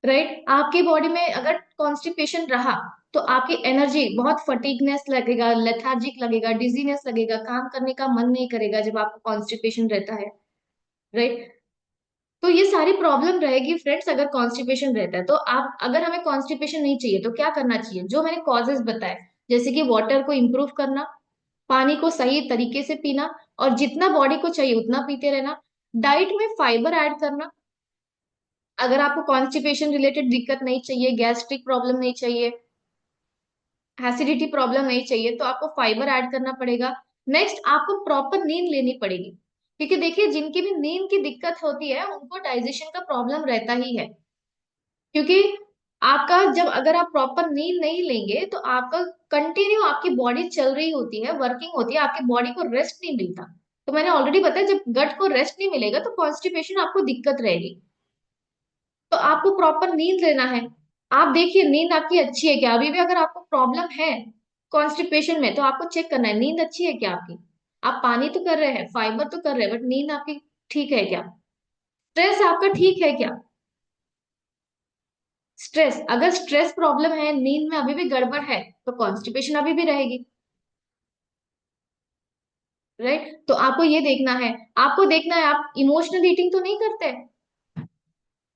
राइट? आपकी बॉडी में अगर कॉन्स्टिपेशन रहा तो आपकी एनर्जी बहुत फटीगनेस लगेगा, लेथार्जिक लगेगा, डिजीनेस लगेगा, काम करने का मन नहीं करेगा जब आपको कॉन्स्टिपेशन रहता है। राइट। तो ये सारी प्रॉब्लम रहेगी फ्रेंड्स अगर कॉन्स्टिपेशन रहता है। तो आप, अगर हमें कॉन्स्टिपेशन नहीं चाहिए तो क्या करना चाहिए, जो मैंने कॉजेज बताए, जैसे कि वाटर को इम्प्रूव करना, पानी को सही तरीके से पीना, और जितना बॉडी को चाहिए उतना पीते रहना, डाइट में फाइबर ऐड करना। अगर आपको कॉन्स्टिपेशन रिलेटेड दिक्कत नहीं चाहिए, गैस्ट्रिक प्रॉब्लम नहीं चाहिए, एसिडिटी प्रॉब्लम नहीं चाहिए, तो आपको फाइबर ऐड करना पड़ेगा। नेक्स्ट, आपको प्रॉपर नींद लेनी पड़ेगी, क्योंकि देखिए जिनकी भी नींद की दिक्कत होती है उनको डाइजेशन का प्रॉब्लम रहता ही है। क्योंकि आपका जब, अगर आप प्रॉपर नींद नहीं लेंगे तो आपका कंटिन्यू आपकी बॉडी चल रही होती है, वर्किंग होती है, आपकी बॉडी को रेस्ट नहीं मिलता। तो मैंने ऑलरेडी बताया, जब गट को रेस्ट नहीं मिलेगा तो कॉन्स्टिपेशन आपको दिक्कत रहेगी। तो आपको प्रॉपर नींद लेना है। आप देखिए नींद आपकी अच्छी है क्या, अभी भी अगर आपको प्रॉब्लम है कॉन्स्टिपेशन में तो आपको चेक करना है नींद अच्छी है क्या आपकी। आप पानी तो कर रहे हैं, फाइबर तो कर रहे हैं, बट नींद आपकी ठीक है क्या, स्ट्रेस आपका ठीक है क्या। स्ट्रेस, अगर स्ट्रेस प्रॉब्लम है, नींद में अभी भी गड़बड़ है, तो कॉन्स्टिपेशन अभी भी रहेगी। राइट। तो आपको ये देखना है, आपको देखना है आप इमोशनल ईटिंग तो नहीं करते,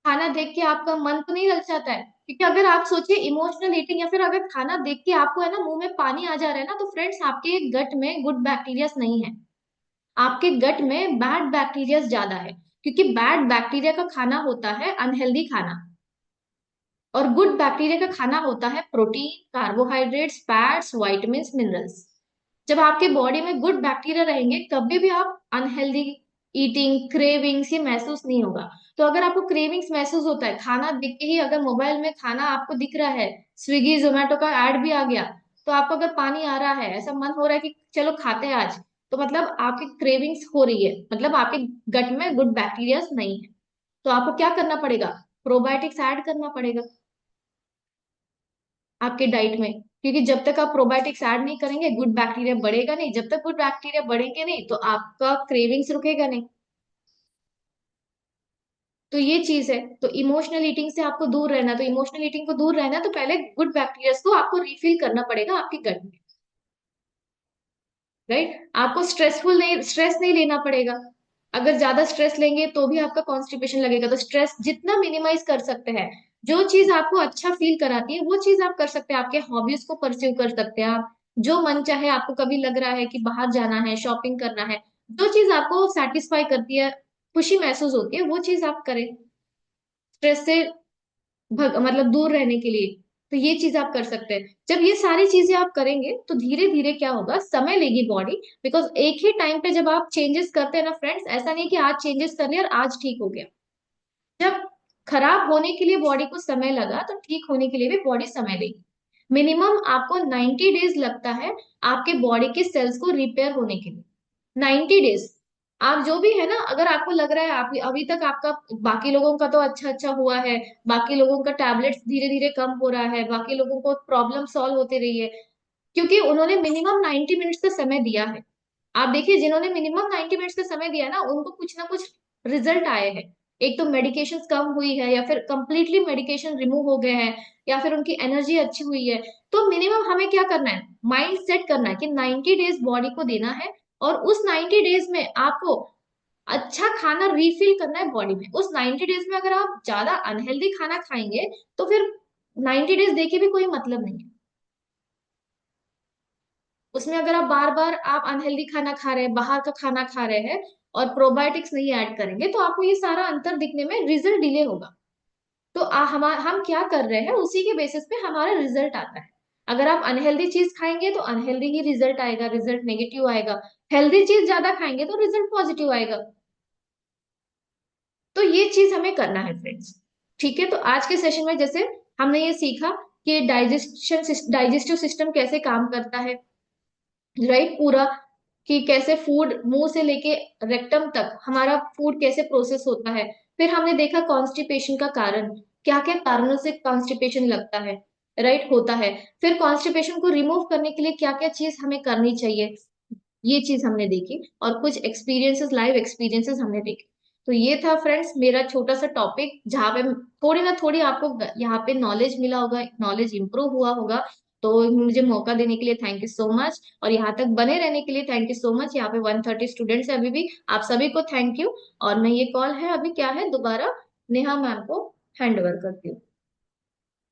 खाना देख के आपका मन तो नहीं ललचाता है। क्योंकि अगर आप सोचिए इमोशनल ईटिंग, या फिर अगर खाना देख के आपको है ना मुंह में पानी आ जा रहा है ना, तो फ्रेंड्स आपके गट में गुड बैक्टीरिया नहीं है, आपके गट में बैड बैक्टीरिया ज्यादा है। क्योंकि बैड बैक्टीरिया का खाना होता है अनहेल्दी खाना, और गुड बैक्टीरिया का खाना होता है protein, carbohydrates, fats, vitamins, minerals. जब आपके बॉडी में गुड बैक्टीरिया रहेंगे कभी भी आप अनहेल्दी ईटिंग, क्रेविंग्स ये महसूस नहीं होगा। तो अगर आपको क्रेविंग्स महसूस होता है, खाना दिख के ही अगर मोबाइल में खाना आपको दिख रहा है, स्विगी जोमेटो का ऐड भी आ गया, तो आपको अगर पानी आ रहा है, ऐसा मन हो रहा है कि चलो खाते हैं आज, तो मतलब आपकी क्रेविंग्स हो रही है, मतलब आपके गट में गुड बैक्टीरिया नहीं है। तो आपको क्या करना पड़ेगा, प्रोबायोटिक्स ऐड करना पड़ेगा आपके डाइट में। क्योंकि जब तक आप प्रोबायोटिक्स ऐड नहीं करेंगे गुड बैक्टीरिया बढ़ेगा नहीं, जब तक गुड बैक्टीरिया बढ़ेंगे नहीं तो आपका क्रेविंग्स रुकेगा नहीं। तो ये चीज है। तो इमोशनल ईटिंग से आपको दूर रहना, तो इमोशनल ईटिंग को दूर रहना तो पहले गुड बैक्टीरिया को आपको रिफिल करना पड़ेगा आपके गट में। राइट। आपको स्ट्रेस नहीं लेना पड़ेगा। अगर ज्यादा स्ट्रेस लेंगे तो भी आपका कॉन्स्टिपेशन लगेगा। तो स्ट्रेस जितना मिनिमाइज कर सकते हैं, जो चीज आपको अच्छा फील कराती है वो चीज आप कर सकते हैं, आपके हॉबीज को परस्यू कर सकते हैं आप, जो मन चाहे, आपको कभी लग रहा है कि बाहर जाना है, शॉपिंग करना है, जो चीज आपको सेटिस्फाई करती है, खुशी महसूस होती है, वो चीज आप करें स्ट्रेस से मतलब दूर रहने के लिए। तो ये चीज आप कर सकते हैं। जब ये सारी चीजें आप करेंगे तो धीरे धीरे क्या होगा, समय लेगी बॉडी, बिकॉज एक ही टाइम पे जब आप चेंजेस करते हैं ना फ्रेंड्स, ऐसा नहीं कि आज चेंजेस कर लिया और आज ठीक हो गया। जब खराब होने के लिए बॉडी को समय लगा तो ठीक होने के लिए भी बॉडी समय लेगी। मिनिमम आपको 90 डेज लगता है आपके बॉडी के सेल्स को रिपेयर होने के लिए। 90 डेज। आप जो भी है ना, अगर आपको लग रहा है आप अभी तक आपका, बाकी लोगों का तो अच्छा अच्छा हुआ है, बाकी लोगों का टैबलेट्स धीरे धीरे कम हो रहा है, बाकी लोगों को प्रॉब्लम सॉल्व होती रही है, क्योंकि उन्होंने मिनिमम 90 मिनट्स का समय दिया है। आप देखिए जिन्होंने मिनिमम 90 मिनट्स का समय दिया ना, उनको कुछ ना कुछ रिजल्ट आए हैं। एक तो मेडिकेशन कम हुई है, या फिर कंप्लीटली मेडिकेशन रिमूव हो गए हैं, या फिर उनकी एनर्जी अच्छी हुई है। तो मिनिमम हमें क्या करना है, माइंड सेट करना है कि 90 डेज बॉडी को देना है, और उस 90 डेज में आपको अच्छा खाना रिफिल करना है बॉडी में। उस 90 डेज में अगर आप ज्यादा अनहेल्दी खाना खाएंगे तो फिर 90 डेज देके भी कोई मतलब नहीं है। उसमें अगर आप बार बार आप अनहेल्दी खाना खा रहे हैं, बाहर का खाना खा रहे हैं, और प्रोबायोटिक्स नहीं ऐड करेंगे, तो आपको ये सारा अंतर दिखने में रिजल्ट डिले होगा। तो हम क्या कर रहे हैं उसी के बेसिस पे हमारा रिजल्ट आता है। अगर आप अनहेल्दी चीज खाएंगे तो अनहेल्दी ही रिजल्ट आएगा, रिजल्ट नेगेटिव आएगा। हेल्दी चीज ज्यादा खाएंगे तो रिजल्ट पॉजिटिव आएगा। तो ये चीज हमें करना है फ्रेंड्स। ठीक है। तो आज के सेशन में जैसे हमने ये सीखा कि डाइजेस्टिव सिस्टम कैसे काम करता है, राइट, पूरा, कि कैसे फूड मुंह से लेके रेक्टम तक हमारा फूड कैसे प्रोसेस होता है। फिर हमने देखा कॉन्स्टिपेशन का कारण, क्या क्या कारणों से कॉन्स्टिपेशन लगता है, राइट, होता है। फिर कॉन्स्टिपेशन को रिमूव करने के लिए क्या क्या चीज हमें करनी चाहिए, ये चीज हमने देखी, और कुछ एक्सपीरियंसेस, लाइव एक्सपीरियंसेस हमने देखे। तो ये था फ्रेंड्स मेरा छोटा सा टॉपिक, जहाँ पे थोड़ी ना थोड़ी आपको यहाँ पे नॉलेज मिला होगा, नॉलेज इंप्रूव हुआ होगा। तो मुझे मौका देने के लिए थैंक यू सो मच, और यहाँ तक बने रहने के लिए थैंक यू सो मच। यहाँ पे 130 स्टूडेंट्स है अभी भी, आप सभी को थैंक यू। और मैं ये कॉल है अभी क्या है दोबारा नेहा मैम को हैंड ओवर करती हूँ।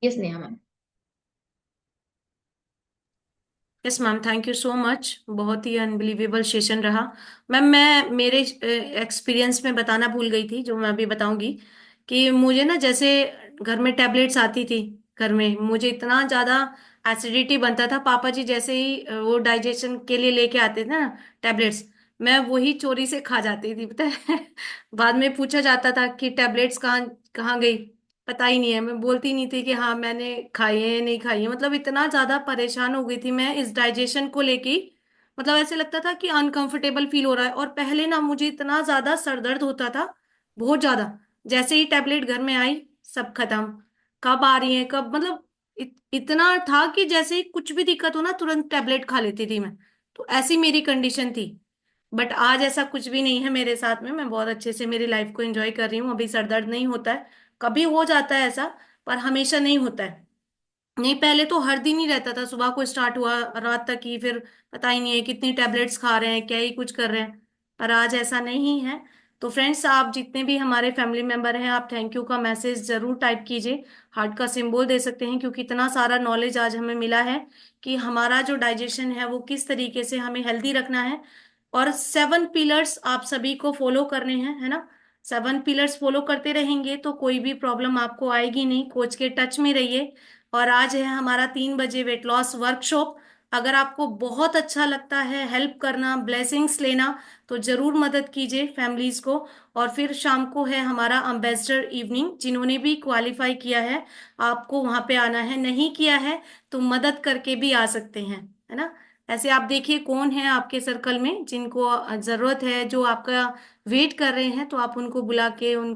Yes Neha ma'am. Yes ma'am, thank you so much. बहुत ही अनबिलीवेबल सेशन रहा। मैम, मैं मेरे एक्सपीरियंस में बताना भूल गई थी, जो मैं अभी बताऊंगी, कि मुझे ना जैसे घर में टैबलेट्स आती थी, घर में मुझे इतना ज़्यादा एसिडिटी बनता था। पापा जी जैसे ही वो डाइजेशन के लिए लेके आते थे ना टैबलेट्स, मैं वही चोरी से खा जाती थी, पता है। बाद में पूछा जाता था कि टैबलेट्स कहाँ कहाँ गई, पता ही नहीं है। मैं बोलती नहीं थी कि हाँ मैंने खाई है नहीं खाई है। मतलब इतना ज्यादा परेशान हो गई थी मैं इस डाइजेशन को लेके। मतलब ऐसे लगता था कि अनकंफर्टेबल फील हो रहा है। और पहले ना मुझे इतना ज्यादा सर दर्द होता था, बहुत ज्यादा। जैसे ही टैबलेट घर में आई, सब खत्म। कब आ रही है कब, मतलब इतना था कि जैसे ही कुछ भी दिक्कत हो ना, तुरंत टैबलेट खा लेती थी मैं। तो ऐसी मेरी कंडीशन थी। बट आज ऐसा कुछ भी नहीं है मेरे साथ में। मैं बहुत अच्छे से मेरी लाइफ को एंजॉय कर रही हूँ। अभी सर दर्द नहीं होता है। कभी हो जाता है ऐसा, पर हमेशा नहीं होता है। नहीं, पहले तो हर दिन ही रहता था, सुबह को स्टार्ट हुआ रात तक ही, फिर पता ही नहीं है कितनी टेबलेट्स खा रहे हैं, क्या ही कुछ कर रहे हैं। पर आज ऐसा नहीं है। तो फ्रेंड्स, आप जितने भी हमारे फैमिली मेंबर हैं, आप थैंक यू का मैसेज जरूर टाइप कीजिए। हार्ट का सिंबल दे सकते हैं, क्योंकि इतना सारा नॉलेज आज हमें मिला है कि हमारा जो डाइजेशन है वो किस तरीके से हमें हेल्दी रखना है। और 7 पिलर्स आप सभी को फॉलो करने हैं, है ना। 7 पिलर्स फॉलो करते रहेंगे तो कोई भी प्रॉब्लम आपको आएगी नहीं। कोच के टच में रहिए। और आज है हमारा 3 बजे वेट लॉस वर्कशॉप। अगर आपको बहुत अच्छा लगता है हेल्प करना, ब्लेसिंग्स लेना, तो जरूर मदद कीजिए फैमिलीज को। और फिर शाम को है हमारा अम्बेसडर इवनिंग। जिन्होंने भी क्वालिफाई किया है, आपको वहां पे आना है। नहीं किया है तो मदद करके भी आ सकते हैं, है ना। ऐसे आप देखिए कौन है आपके सर्कल में जिनको जरूरत है, जो आपका वेट कर रहे हैं, तो आप उनको बुला के उनको